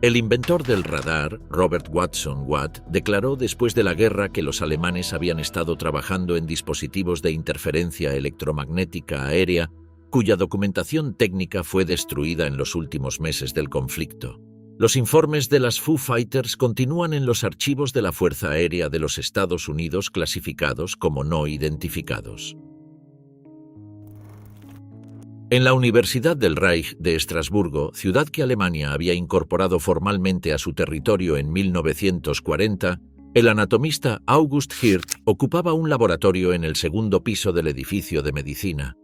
El inventor del radar, Robert Watson Watt, declaró después de la guerra que los alemanes habían estado trabajando en dispositivos de interferencia electromagnética aérea cuya documentación técnica fue destruida en los últimos meses del conflicto. Los informes de las Foo Fighters continúan en los archivos de la Fuerza Aérea de los Estados Unidos clasificados como no identificados. En la Universidad del Reich de Estrasburgo, ciudad que Alemania había incorporado formalmente a su territorio en 1940, el anatomista August Hirt ocupaba un laboratorio en el segundo piso del edificio de medicina.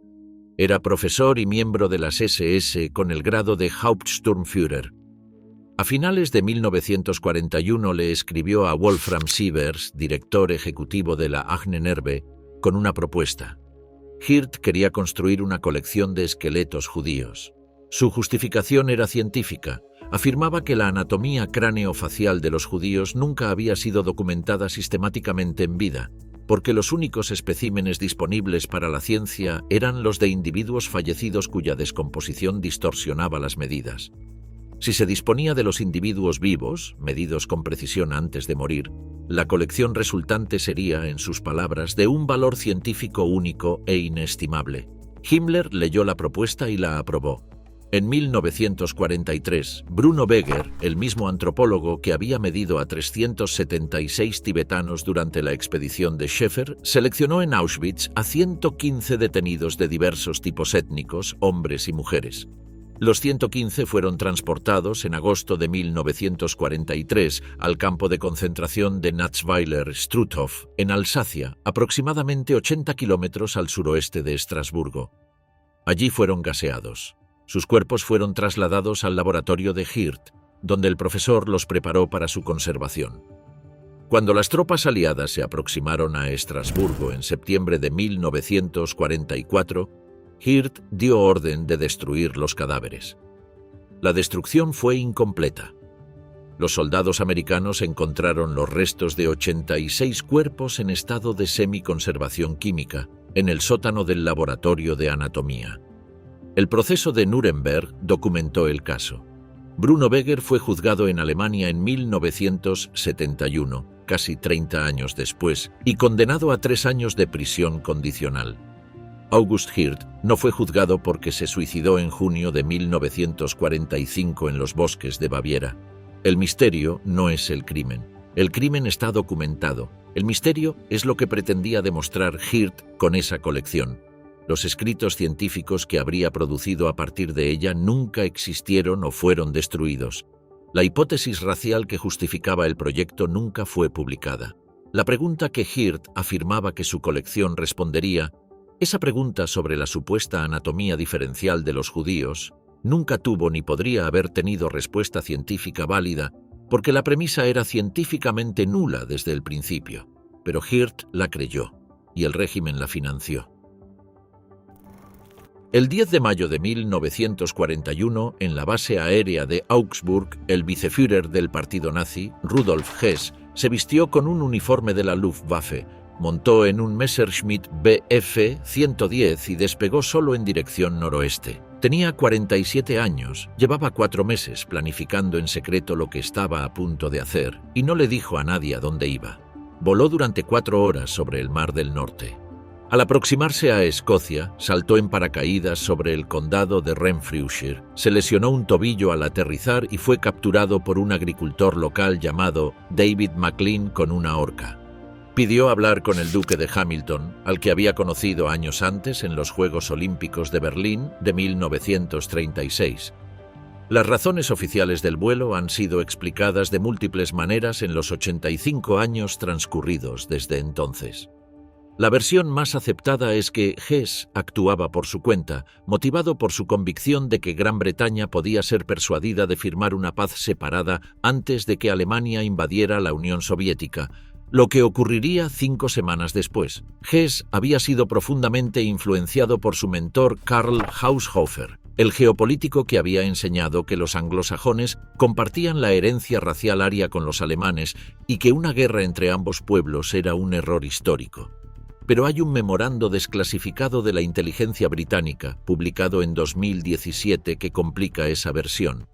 Era profesor y miembro de las SS con el grado de Hauptsturmführer. A finales de 1941 le escribió a Wolfram Sievers, director ejecutivo de la Ahnenerbe, con una propuesta. Hirt quería construir una colección de esqueletos judíos. Su justificación era científica. Afirmaba que la anatomía cráneo-facial de los judíos nunca había sido documentada sistemáticamente en vida, porque los únicos especímenes disponibles para la ciencia eran los de individuos fallecidos cuya descomposición distorsionaba las medidas. Si se disponía de los individuos vivos, medidos con precisión antes de morir, la colección resultante sería, en sus palabras, de un valor científico único e inestimable. Himmler leyó la propuesta y la aprobó. En 1943, Bruno Beger, el mismo antropólogo que había medido a 376 tibetanos durante la expedición de Schäfer, seleccionó en Auschwitz a 115 detenidos de diversos tipos étnicos, hombres y mujeres. Los 115 fueron transportados en agosto de 1943 al campo de concentración de Natzweiler-Struthof, en Alsacia, aproximadamente 80 kilómetros al suroeste de Estrasburgo. Allí fueron gaseados. Sus cuerpos fueron trasladados al laboratorio de Hirt, donde el profesor los preparó para su conservación. Cuando las tropas aliadas se aproximaron a Estrasburgo en septiembre de 1944, Hirt dio orden de destruir los cadáveres. La destrucción fue incompleta. Los soldados americanos encontraron los restos de 86 cuerpos en estado de semiconservación química en el sótano del laboratorio de anatomía. El proceso de Nuremberg documentó el caso. Bruno Beger fue juzgado en Alemania en 1971, casi 30 años después, y condenado a 3 años de prisión condicional. August Hirt no fue juzgado porque se suicidó en junio de 1945 en los bosques de Baviera. El misterio no es el crimen. El crimen está documentado. El misterio es lo que pretendía demostrar Hirt con esa colección. Los escritos científicos que habría producido a partir de ella nunca existieron o fueron destruidos. La hipótesis racial que justificaba el proyecto nunca fue publicada. La pregunta que Hirt afirmaba que su colección respondería, esa pregunta sobre la supuesta anatomía diferencial de los judíos, nunca tuvo ni podría haber tenido respuesta científica válida porque la premisa era científicamente nula desde el principio. Pero Hirt la creyó y el régimen la financió. El 10 de mayo de 1941, en la base aérea de Augsburg, el viceführer del partido nazi, Rudolf Hess, se vistió con un uniforme de la Luftwaffe, montó en un Messerschmitt Bf-110 y despegó solo en dirección noroeste. Tenía 47 años, llevaba 4 meses planificando en secreto lo que estaba a punto de hacer y no le dijo a nadie a dónde iba. Voló durante 4 horas sobre el Mar del Norte. Al aproximarse a Escocia, saltó en paracaídas sobre el condado de Renfrewshire, se lesionó un tobillo al aterrizar y fue capturado por un agricultor local llamado David McLean con una horca. Pidió hablar con el duque de Hamilton, al que había conocido años antes en los Juegos Olímpicos de Berlín de 1936. Las razones oficiales del vuelo han sido explicadas de múltiples maneras en los 85 años transcurridos desde entonces. La versión más aceptada es que Hess actuaba por su cuenta, motivado por su convicción de que Gran Bretaña podía ser persuadida de firmar una paz separada antes de que Alemania invadiera la Unión Soviética, lo que ocurriría 5 semanas después. Hess había sido profundamente influenciado por su mentor Karl Haushofer, el geopolítico que había enseñado que los anglosajones compartían la herencia racial aria con los alemanes y que una guerra entre ambos pueblos era un error histórico. Pero hay un memorando desclasificado de la inteligencia británica, publicado en 2017, que complica esa versión.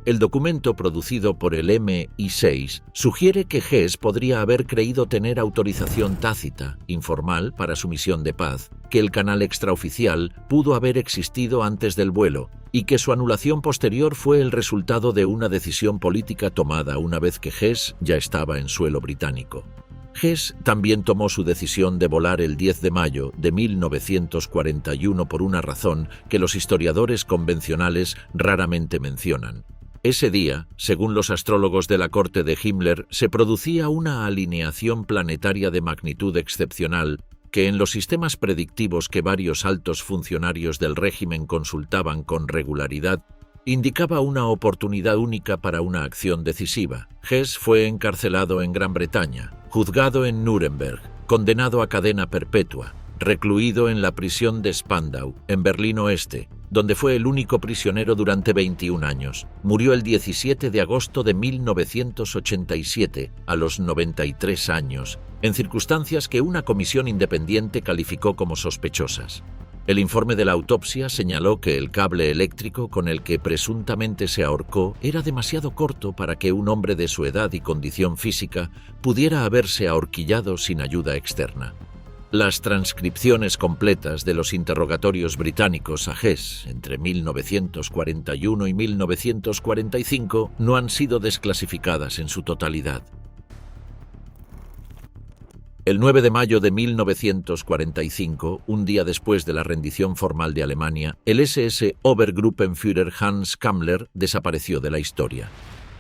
El documento producido por el MI6 sugiere que Hess podría haber creído tener autorización tácita, informal, para su misión de paz, que el canal extraoficial pudo haber existido antes del vuelo y que su anulación posterior fue el resultado de una decisión política tomada una vez que Hess ya estaba en suelo británico. Hess también tomó su decisión de volar el 10 de mayo de 1941 por una razón que los historiadores convencionales raramente mencionan. Ese día, según los astrólogos de la corte de Himmler, se producía una alineación planetaria de magnitud excepcional que en los sistemas predictivos que varios altos funcionarios del régimen consultaban con regularidad, indicaba una oportunidad única para una acción decisiva. Hess fue encarcelado en Gran Bretaña, juzgado en Nuremberg, condenado a cadena perpetua, recluido en la prisión de Spandau, en Berlín Oeste, donde fue el único prisionero durante 21 años. Murió el 17 de agosto de 1987, a los 93 años, en circunstancias que una comisión independiente calificó como sospechosas. El informe de la autopsia señaló que el cable eléctrico con el que presuntamente se ahorcó era demasiado corto para que un hombre de su edad y condición física pudiera haberse ahorquillado sin ayuda externa. Las transcripciones completas de los interrogatorios británicos a Hess entre 1941 y 1945 no han sido desclasificadas en su totalidad. El 9 de mayo de 1945, un día después de la rendición formal de Alemania, el SS Obergruppenführer Hans Kammler desapareció de la historia.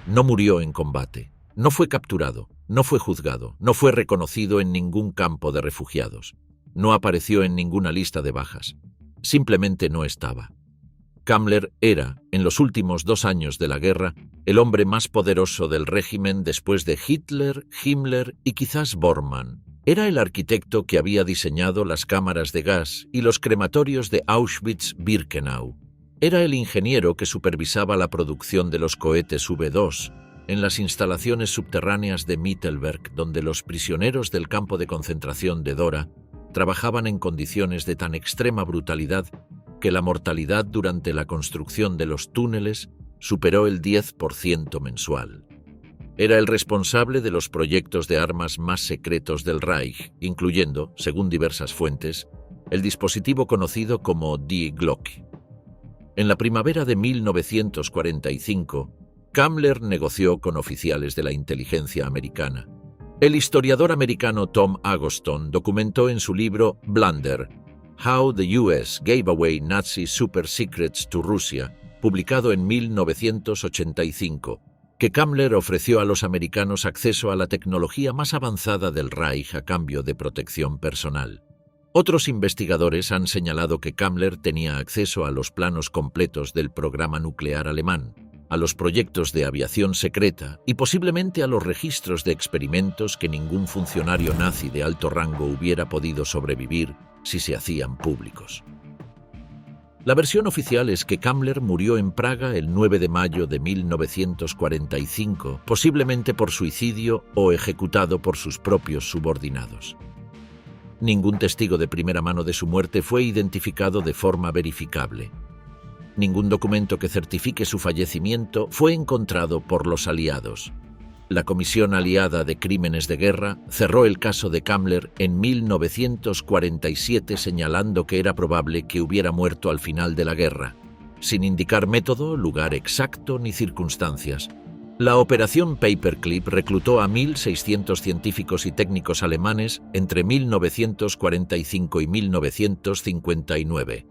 No murió en combate, no fue capturado, no fue juzgado, no fue reconocido en ningún campo de refugiados, no apareció en ninguna lista de bajas, simplemente no estaba. Kammler era, en los últimos 2 años de la guerra, el hombre más poderoso del régimen después de Hitler, Himmler y quizás Bormann. Era el arquitecto que había diseñado las cámaras de gas y los crematorios de Auschwitz-Birkenau. Era el ingeniero que supervisaba la producción de los cohetes V2 en las instalaciones subterráneas de Mittelberg, donde los prisioneros del campo de concentración de Dora trabajaban en condiciones de tan extrema brutalidad que la mortalidad durante la construcción de los túneles superó el 10% mensual. Era el responsable de los proyectos de armas más secretos del Reich, incluyendo, según diversas fuentes, el dispositivo conocido como Die Glock. En la primavera de 1945, Kammler negoció con oficiales de la inteligencia americana. El historiador americano Tom Agoston documentó en su libro Blunder, How the US Gave Away Nazi Super Secrets to Russia, publicado en 1985, que Kammler ofreció a los americanos acceso a la tecnología más avanzada del Reich a cambio de protección personal. Otros investigadores han señalado que Kammler tenía acceso a los planos completos del programa nuclear alemán, a los proyectos de aviación secreta y posiblemente a los registros de experimentos que ningún funcionario nazi de alto rango hubiera podido sobrevivir si se hacían públicos. La versión oficial es que Kammler murió en Praga el 9 de mayo de 1945, posiblemente por suicidio o ejecutado por sus propios subordinados. Ningún testigo de primera mano de su muerte fue identificado de forma verificable. Ningún documento que certifique su fallecimiento fue encontrado por los aliados. La Comisión Aliada de Crímenes de Guerra cerró el caso de Kammler en 1947 señalando que era probable que hubiera muerto al final de la guerra, sin indicar método, lugar exacto ni circunstancias. La operación Paperclip reclutó a 1.600 científicos y técnicos alemanes entre 1945 y 1959.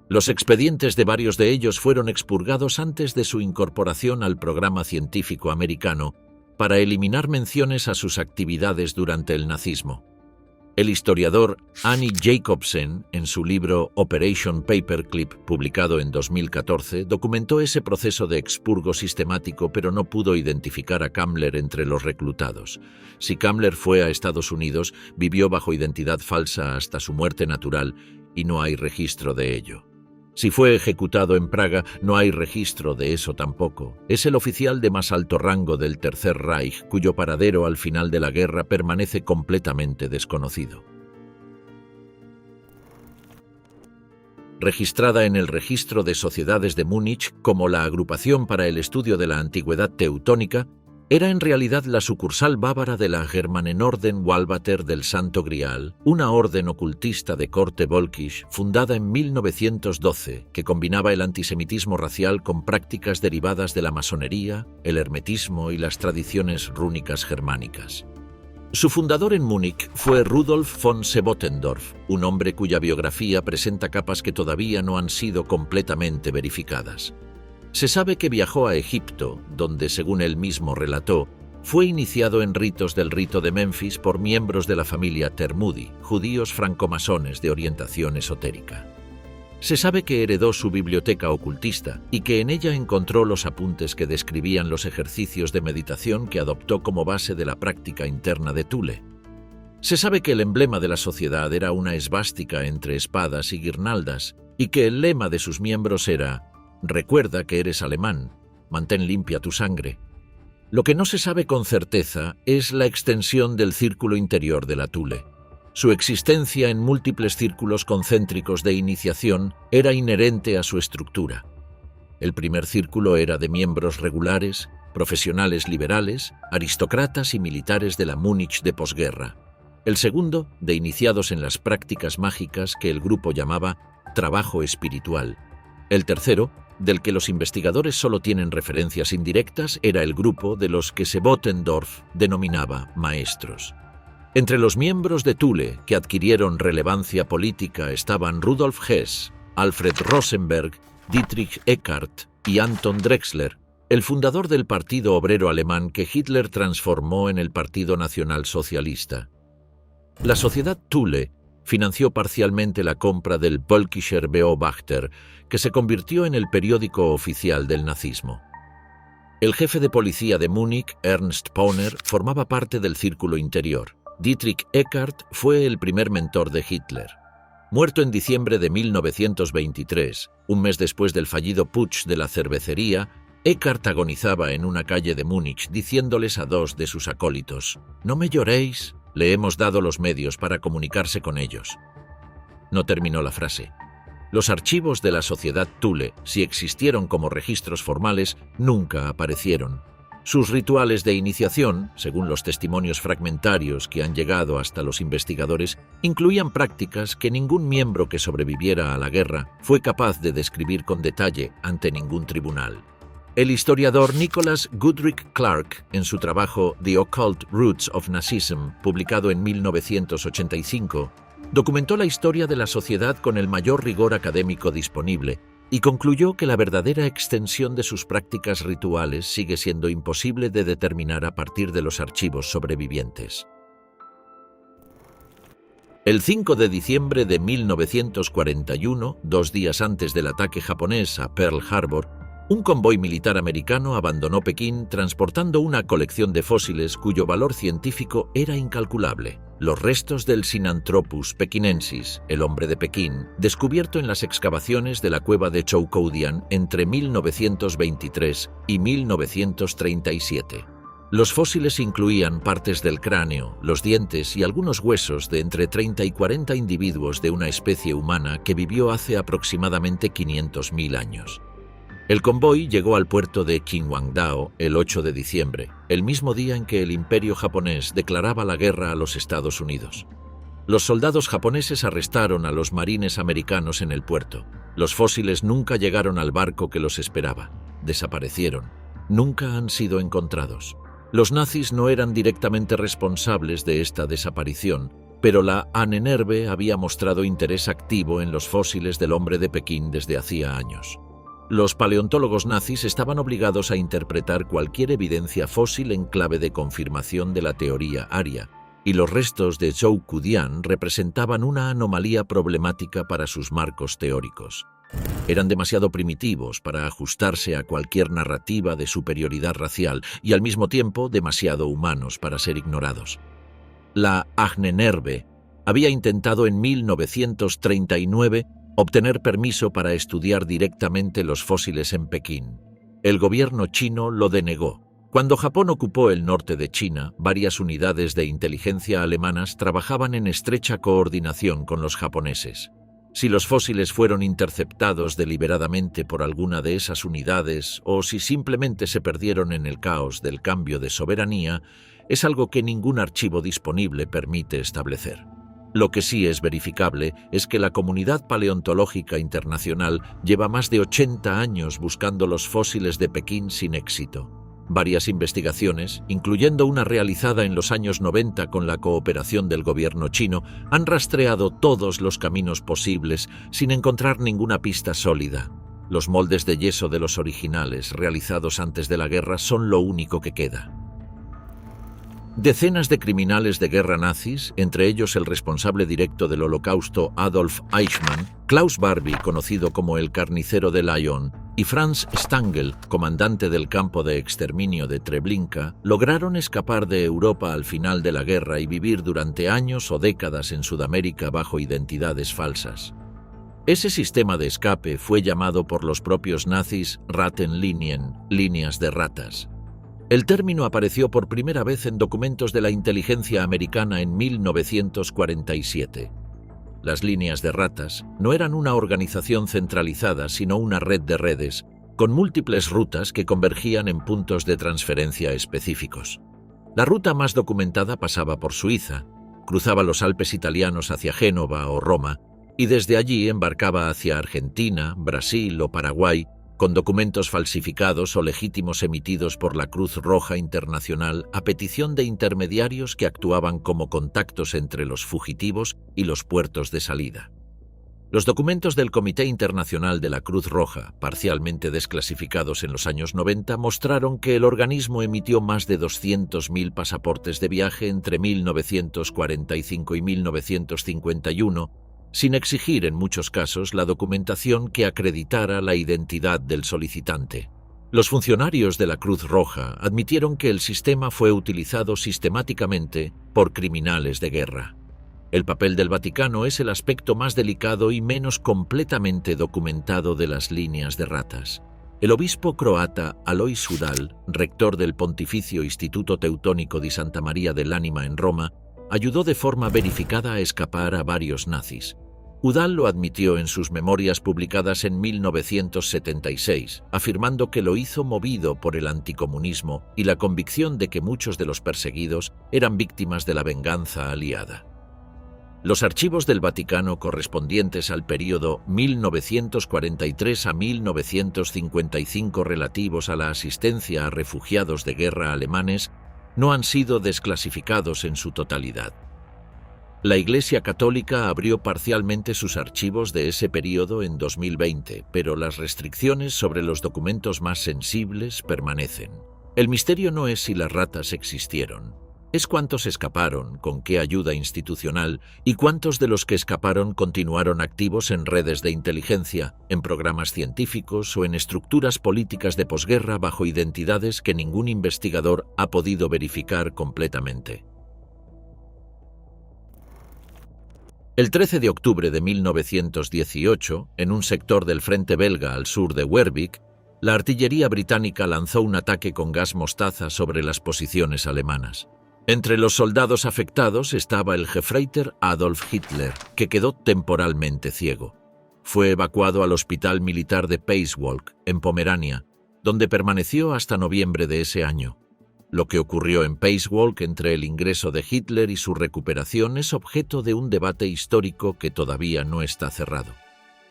Los expedientes de varios de ellos fueron expurgados antes de su incorporación al programa científico americano, para eliminar menciones a sus actividades durante el nazismo. El historiador Annie Jacobsen, en su libro Operation Paperclip, publicado en 2014, documentó ese proceso de expurgo sistemático, pero no pudo identificar a Kammler entre los reclutados. Si Kammler fue a Estados Unidos, vivió bajo identidad falsa hasta su muerte natural y no hay registro de ello. Si fue ejecutado en Praga, no hay registro de eso tampoco. Es el oficial de más alto rango del Tercer Reich, cuyo paradero al final de la guerra permanece completamente desconocido. Registrada en el Registro de Sociedades de Múnich como la Agrupación para el Estudio de la Antigüedad Teutónica, era en realidad la sucursal bávara de la Germanenorden Walvater del Santo Grial, una orden ocultista de corte volkisch fundada en 1912 que combinaba el antisemitismo racial con prácticas derivadas de la masonería, el hermetismo y las tradiciones rúnicas germánicas. Su fundador en Múnich fue Rudolf von Sebottendorf, un hombre cuya biografía presenta capas que todavía no han sido completamente verificadas. Se sabe que viajó a Egipto, donde, según él mismo relató, fue iniciado en ritos del rito de Memphis por miembros de la familia Termudi, judíos francomasones de orientación esotérica. Se sabe que heredó su biblioteca ocultista y que en ella encontró los apuntes que describían los ejercicios de meditación que adoptó como base de la práctica interna de Thule. Se sabe que el emblema de la sociedad era una esvástica entre espadas y guirnaldas y que el lema de sus miembros era «Recuerda que eres alemán, mantén limpia tu sangre». Lo que no se sabe con certeza es la extensión del círculo interior de la Thule. Su existencia en múltiples círculos concéntricos de iniciación era inherente a su estructura. El primer círculo era de miembros regulares, profesionales liberales, aristócratas y militares de la Múnich de posguerra. El segundo, de iniciados en las prácticas mágicas que el grupo llamaba trabajo espiritual. El tercero, del que los investigadores solo tienen referencias indirectas, era el grupo de los que Sebottendorf denominaba maestros. Entre los miembros de Thule que adquirieron relevancia política estaban Rudolf Hess, Alfred Rosenberg, Dietrich Eckart y Anton Drexler, el fundador del Partido Obrero Alemán que Hitler transformó en el Partido Nacional Socialista. La sociedad Thule financió parcialmente la compra del Völkischer Beobachter, que se convirtió en el periódico oficial del nazismo. El jefe de policía de Múnich, Ernst Pauner, formaba parte del círculo interior. Dietrich Eckart fue el primer mentor de Hitler. Muerto en diciembre de 1923, un mes después del fallido putsch de la cervecería, Eckart agonizaba en una calle de Múnich diciéndoles a dos de sus acólitos: «No me lloréis, le hemos dado los medios para comunicarse con ellos». No terminó la frase. Los archivos de la sociedad Thule, si existieron como registros formales, nunca aparecieron. Sus rituales de iniciación, según los testimonios fragmentarios que han llegado hasta los investigadores, incluían prácticas que ningún miembro que sobreviviera a la guerra fue capaz de describir con detalle ante ningún tribunal. El historiador Nicholas Goodrich Clark, en su trabajo The Occult Roots of Nazism, publicado en 1985, documentó la historia de la sociedad con el mayor rigor académico disponible y concluyó que la verdadera extensión de sus prácticas rituales sigue siendo imposible de determinar a partir de los archivos sobrevivientes. El 5 de diciembre de 1941, 2 días antes del ataque japonés a Pearl Harbor, un convoy militar americano abandonó Pekín transportando una colección de fósiles cuyo valor científico era incalculable. Los restos del Sinanthropus pekinensis, el hombre de Pekín, descubierto en las excavaciones de la cueva de Choukoudian entre 1923 y 1937. Los fósiles incluían partes del cráneo, los dientes y algunos huesos de entre 30 y 40 individuos de una especie humana que vivió hace aproximadamente 500.000 años. El convoy llegó al puerto de Qinhuangdao el 8 de diciembre, el mismo día en que el Imperio japonés declaraba la guerra a los Estados Unidos. Los soldados japoneses arrestaron a los marines americanos en el puerto. Los fósiles nunca llegaron al barco que los esperaba. Desaparecieron. Nunca han sido encontrados. Los nazis no eran directamente responsables de esta desaparición, pero la Ahnenerbe había mostrado interés activo en los fósiles del hombre de Pekín desde hacía años. Los paleontólogos nazis estaban obligados a interpretar cualquier evidencia fósil en clave de confirmación de la teoría aria, y los restos de Choukoudian representaban una anomalía problemática para sus marcos teóricos. Eran demasiado primitivos para ajustarse a cualquier narrativa de superioridad racial y al mismo tiempo demasiado humanos para ser ignorados. La Ahnenerbe había intentado en 1939 obtener permiso para estudiar directamente los fósiles en Pekín. El gobierno chino lo denegó. Cuando Japón ocupó el norte de China, varias unidades de inteligencia alemanas trabajaban en estrecha coordinación con los japoneses. Si los fósiles fueron interceptados deliberadamente por alguna de esas unidades o si simplemente se perdieron en el caos del cambio de soberanía, es algo que ningún archivo disponible permite establecer. Lo que sí es verificable es que la comunidad paleontológica internacional lleva más de 80 años buscando los fósiles de Pekín sin éxito. Varias investigaciones, incluyendo una realizada en los años 90 con la cooperación del gobierno chino, han rastreado todos los caminos posibles sin encontrar ninguna pista sólida. Los moldes de yeso de los originales, realizados antes de la guerra, son lo único que queda. Decenas de criminales de guerra nazis, entre ellos el responsable directo del Holocausto Adolf Eichmann, Klaus Barbie, conocido como el carnicero de Lyon, y Franz Stangl, comandante del campo de exterminio de Treblinka, lograron escapar de Europa al final de la guerra y vivir durante años o décadas en Sudamérica bajo identidades falsas. Ese sistema de escape fue llamado por los propios nazis Rattenlinien, líneas de ratas. El término apareció por primera vez en documentos de la inteligencia americana en 1947. Las líneas de ratas no eran una organización centralizada, sino una red de redes, con múltiples rutas que convergían en puntos de transferencia específicos. La ruta más documentada pasaba por Suiza, cruzaba los Alpes italianos hacia Génova o Roma, y desde allí embarcaba hacia Argentina, Brasil o Paraguay, con documentos falsificados o legítimos emitidos por la Cruz Roja Internacional a petición de intermediarios que actuaban como contactos entre los fugitivos y los puertos de salida. Los documentos del Comité Internacional de la Cruz Roja, parcialmente desclasificados en los años 90, mostraron que el organismo emitió más de 200.000 pasaportes de viaje entre 1945 y 1951, sin exigir en muchos casos la documentación que acreditara la identidad del solicitante. Los funcionarios de la Cruz Roja admitieron que el sistema fue utilizado sistemáticamente por criminales de guerra. El papel del Vaticano es el aspecto más delicado y menos completamente documentado de las líneas de ratas. El obispo croata Alois Udall, rector del Pontificio Instituto Teutónico di Santa María dell'Anima en Roma, ayudó de forma verificada a escapar a varios nazis. Udall lo admitió en sus memorias publicadas en 1976, afirmando que lo hizo movido por el anticomunismo y la convicción de que muchos de los perseguidos eran víctimas de la venganza aliada. Los archivos del Vaticano correspondientes al período 1943 a 1955 relativos a la asistencia a refugiados de guerra alemanes no han sido desclasificados en su totalidad. La Iglesia Católica abrió parcialmente sus archivos de ese período en 2020, pero las restricciones sobre los documentos más sensibles permanecen. El misterio no es si las ratas existieron, es cuántos escaparon, con qué ayuda institucional, y cuántos de los que escaparon continuaron activos en redes de inteligencia, en programas científicos o en estructuras políticas de posguerra bajo identidades que ningún investigador ha podido verificar completamente. El 13 de octubre de 1918, en un sector del frente belga al sur de Wervik, la artillería británica lanzó un ataque con gas mostaza sobre las posiciones alemanas. Entre los soldados afectados estaba el Gefreiter Adolf Hitler, que quedó temporalmente ciego. Fue evacuado al Hospital Militar de Payswalk, en Pomerania, donde permaneció hasta noviembre de ese año. Lo que ocurrió en Payswalk entre el ingreso de Hitler y su recuperación es objeto de un debate histórico que todavía no está cerrado.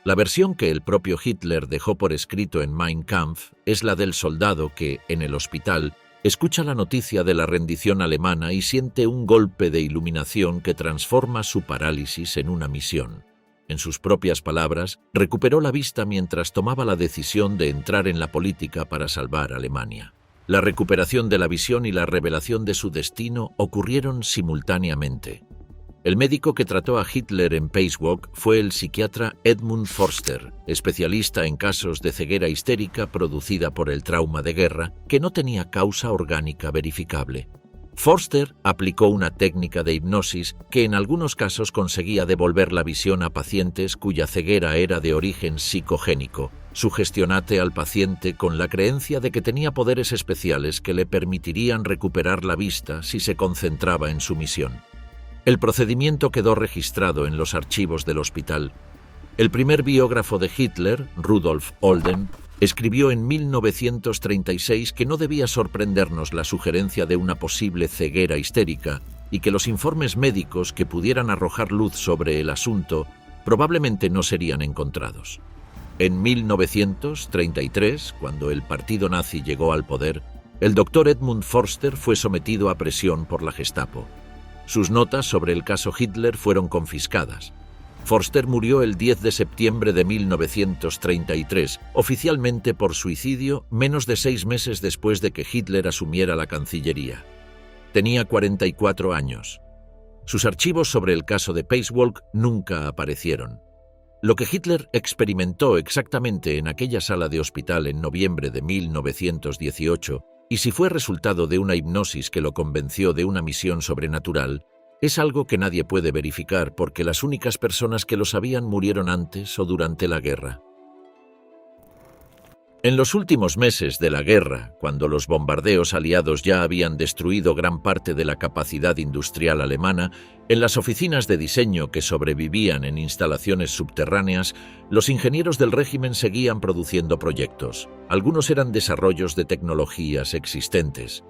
La versión que el propio Hitler dejó por escrito en Mein Kampf es la del soldado que, en el hospital, escucha la noticia de la rendición alemana y siente un golpe de iluminación que transforma su parálisis en una misión. En sus propias palabras, recuperó la vista mientras tomaba la decisión de entrar en la política para salvar a Alemania. La recuperación de la visión y la revelación de su destino ocurrieron simultáneamente. El médico que trató a Hitler en Payswalk fue el psiquiatra Edmund Forster, especialista en casos de ceguera histérica producida por el trauma de guerra, que no tenía causa orgánica verificable. Forster aplicó una técnica de hipnosis que en algunos casos conseguía devolver la visión a pacientes cuya ceguera era de origen psicogénico, sugestionate al paciente con la creencia de que tenía poderes especiales que le permitirían recuperar la vista si se concentraba en su misión. El procedimiento quedó registrado en los archivos del hospital. El primer biógrafo de Hitler, Rudolf Olden, escribió en 1936 que no debía sorprendernos la sugerencia de una posible ceguera histérica y que los informes médicos que pudieran arrojar luz sobre el asunto probablemente no serían encontrados. En 1933, cuando el partido nazi llegó al poder, El doctor Edmund Forster fue sometido a presión por la Gestapo. Sus notas sobre el caso Hitler fueron confiscadas. Forster murió el 10 de septiembre de 1933, oficialmente por suicidio, menos de 6 meses después de que Hitler asumiera la Cancillería. Tenía 44 años. Sus archivos sobre el caso de Pacewalk nunca aparecieron. Lo que Hitler experimentó exactamente en aquella sala de hospital en noviembre de 1918, y si fue resultado de una hipnosis que lo convenció de una misión sobrenatural, es algo que nadie puede verificar porque las únicas personas que lo sabían murieron antes o durante la guerra. En los últimos meses de la guerra, cuando los bombardeos aliados ya habían destruido gran parte de la capacidad industrial alemana, en las oficinas de diseño que sobrevivían en instalaciones subterráneas, los ingenieros del régimen seguían produciendo proyectos. Algunos eran desarrollos de tecnologías existentes.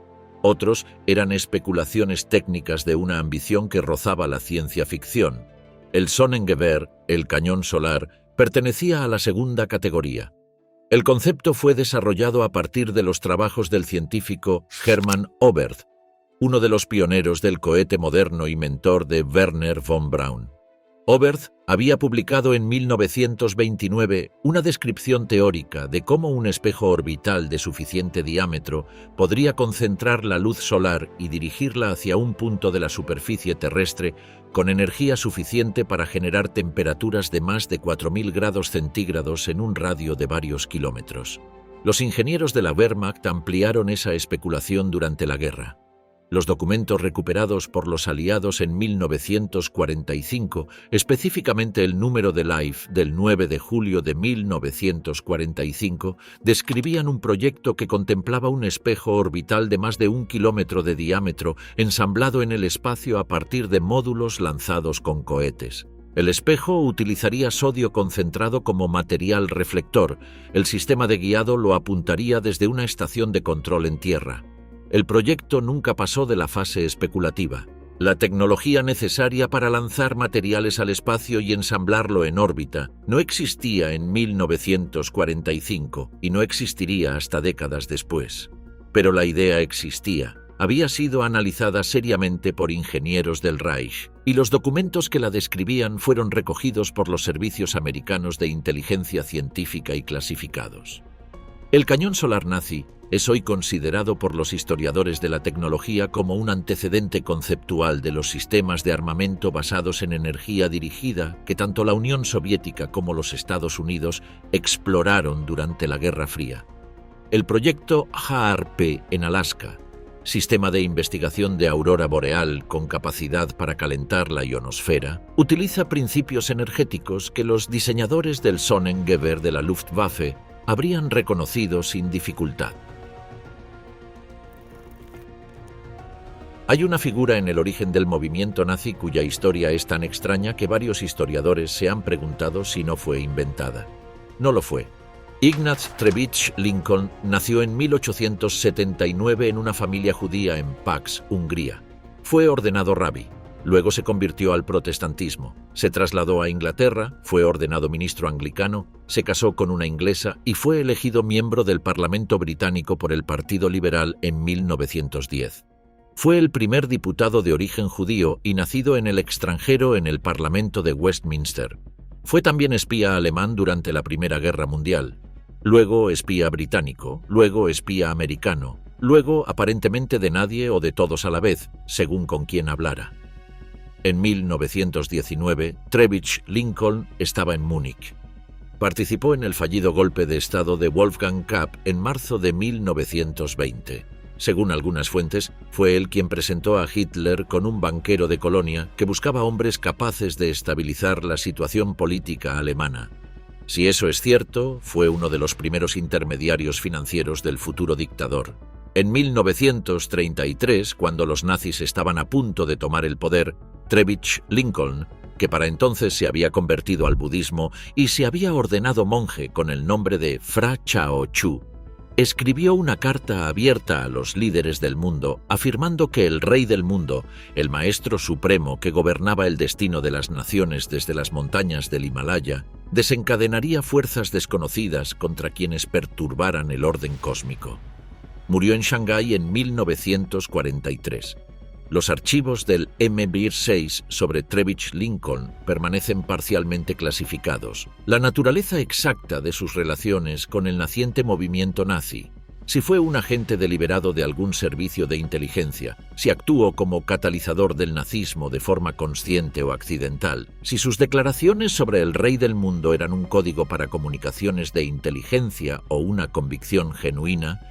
Otros eran especulaciones técnicas de una ambición que rozaba la ciencia ficción. El Sonnengewehr, el cañón solar, pertenecía a la segunda categoría. El concepto fue desarrollado a partir de los trabajos del científico Hermann Oberth, uno de los pioneros del cohete moderno y mentor de Wernher von Braun. Oberth había publicado en 1929 una descripción teórica de cómo un espejo orbital de suficiente diámetro podría concentrar la luz solar y dirigirla hacia un punto de la superficie terrestre con energía suficiente para generar temperaturas de más de 4000 grados centígrados en un radio de varios kilómetros. Los ingenieros de la Wehrmacht ampliaron esa especulación durante la guerra. Los documentos recuperados por los aliados en 1945, específicamente el número de Life del 9 de julio de 1945, describían un proyecto que contemplaba un espejo orbital de más de 1 kilómetro de diámetro ensamblado en el espacio a partir de módulos lanzados con cohetes. El espejo utilizaría sodio concentrado como material reflector. El sistema de guiado lo apuntaría desde una estación de control en tierra. El proyecto nunca pasó de la fase especulativa. La tecnología necesaria para lanzar materiales al espacio y ensamblarlo en órbita no existía en 1945 y no existiría hasta décadas después. Pero la idea existía. Había sido analizada seriamente por ingenieros del Reich, y los documentos que la describían fueron recogidos por los servicios americanos de inteligencia científica y clasificados. El cañón solar nazi es hoy considerado por los historiadores de la tecnología como un antecedente conceptual de los sistemas de armamento basados en energía dirigida que tanto la Unión Soviética como los Estados Unidos exploraron durante la Guerra Fría. El proyecto HAARP en Alaska, sistema de investigación de aurora boreal con capacidad para calentar la ionosfera, utiliza principios energéticos que los diseñadores del Sonnengewehr de la Luftwaffe habrían reconocido sin dificultad. Hay una figura en el origen del movimiento nazi cuya historia es tan extraña que varios historiadores se han preguntado si no fue inventada. No lo fue. Ignaz Trebitsch Lincoln nació en 1879 en una familia judía en Pax, Hungría. Fue ordenado rabí. Luego se convirtió al protestantismo. Se trasladó a Inglaterra, fue ordenado ministro anglicano, se casó con una inglesa y fue elegido miembro del Parlamento británico por el Partido Liberal en 1910. Fue el primer diputado de origen judío y nacido en el extranjero en el Parlamento de Westminster. Fue también espía alemán durante la Primera Guerra Mundial, luego espía británico, luego espía americano, luego aparentemente de nadie o de todos a la vez, según con quién hablara. En 1919, Trebitsch Lincoln estaba en Múnich. Participó en el fallido golpe de Estado de Wolfgang Kapp en marzo de 1920. Según algunas fuentes, fue él quien presentó a Hitler con un banquero de Colonia que buscaba hombres capaces de estabilizar la situación política alemana. Si eso es cierto, fue uno de los primeros intermediarios financieros del futuro dictador. En 1933, cuando los nazis estaban a punto de tomar el poder, Trebitsch Lincoln, que para entonces se había convertido al budismo y se había ordenado monje con el nombre de Fra Chao Chu, escribió una carta abierta a los líderes del mundo afirmando que el rey del mundo, el maestro supremo que gobernaba el destino de las naciones desde las montañas del Himalaya, desencadenaría fuerzas desconocidas contra quienes perturbaran el orden cósmico. Murió en Shanghái en 1943. Los archivos del MI6 sobre Trevich Lincoln permanecen parcialmente clasificados. La naturaleza exacta de sus relaciones con el naciente movimiento nazi, si fue un agente deliberado de algún servicio de inteligencia, si actuó como catalizador del nazismo de forma consciente o accidental, si sus declaraciones sobre el rey del mundo eran un código para comunicaciones de inteligencia o una convicción genuina,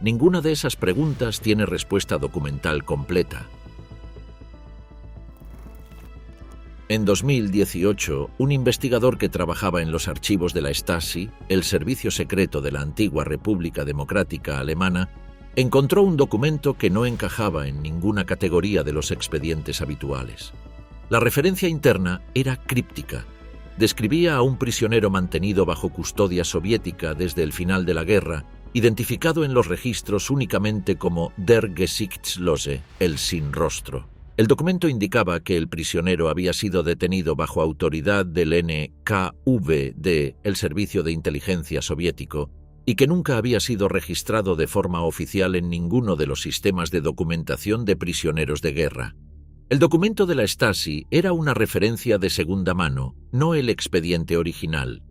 ninguna de esas preguntas tiene respuesta documental completa. En 2018, un investigador que trabajaba en los archivos de la Stasi, el servicio secreto de la antigua República Democrática Alemana, encontró un documento que no encajaba en ninguna categoría de los expedientes habituales. La referencia interna era críptica. Describía a un prisionero mantenido bajo custodia soviética desde el final de la guerra, identificado en los registros únicamente como Der Gesichtslose, el sin rostro. El documento indicaba que el prisionero había sido detenido bajo autoridad del NKVD, el Servicio de Inteligencia Soviético, y que nunca había sido registrado de forma oficial en ninguno de los sistemas de documentación de prisioneros de guerra. El documento de la Stasi era una referencia de segunda mano, no el expediente original.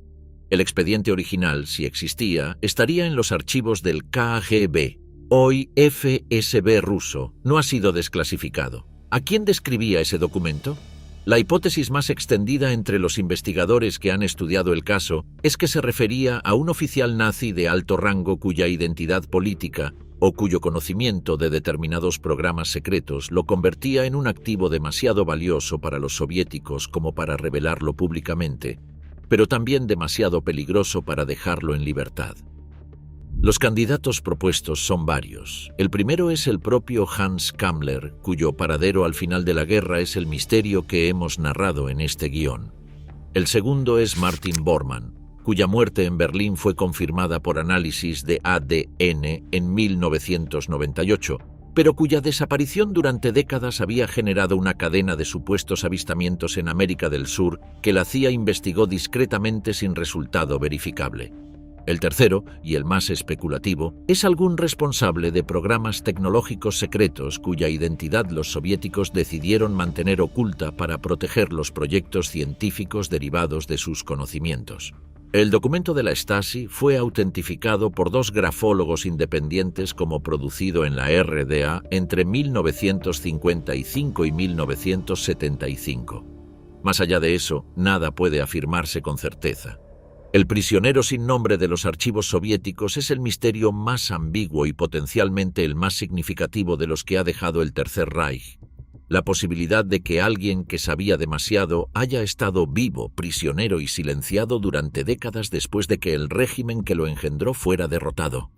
El expediente original, si existía, estaría en los archivos del KGB. Hoy FSB ruso, no ha sido desclasificado. ¿A quién describía ese documento? La hipótesis más extendida entre los investigadores que han estudiado el caso es que se refería a un oficial nazi de alto rango cuya identidad política o cuyo conocimiento de determinados programas secretos lo convertía en un activo demasiado valioso para los soviéticos como para revelarlo públicamente, pero también demasiado peligroso para dejarlo en libertad. Los candidatos propuestos son varios. El primero es el propio Hans Kammler, cuyo paradero al final de la guerra es el misterio que hemos narrado en este guión. El segundo es Martin Bormann, cuya muerte en Berlín fue confirmada por análisis de ADN en 1998, pero cuya desaparición durante décadas había generado una cadena de supuestos avistamientos en América del Sur que la CIA investigó discretamente sin resultado verificable. El tercero, y el más especulativo, es algún responsable de programas tecnológicos secretos cuya identidad los soviéticos decidieron mantener oculta para proteger los proyectos científicos derivados de sus conocimientos. El documento de la Stasi fue autentificado por dos grafólogos independientes como producido en la RDA entre 1955 y 1975. Más allá de eso, nada puede afirmarse con certeza. El prisionero sin nombre de los archivos soviéticos es el misterio más ambiguo y potencialmente el más significativo de los que ha dejado el Tercer Reich. La posibilidad de que alguien que sabía demasiado haya estado vivo, prisionero y silenciado durante décadas después de que el régimen que lo engendró fuera derrotado.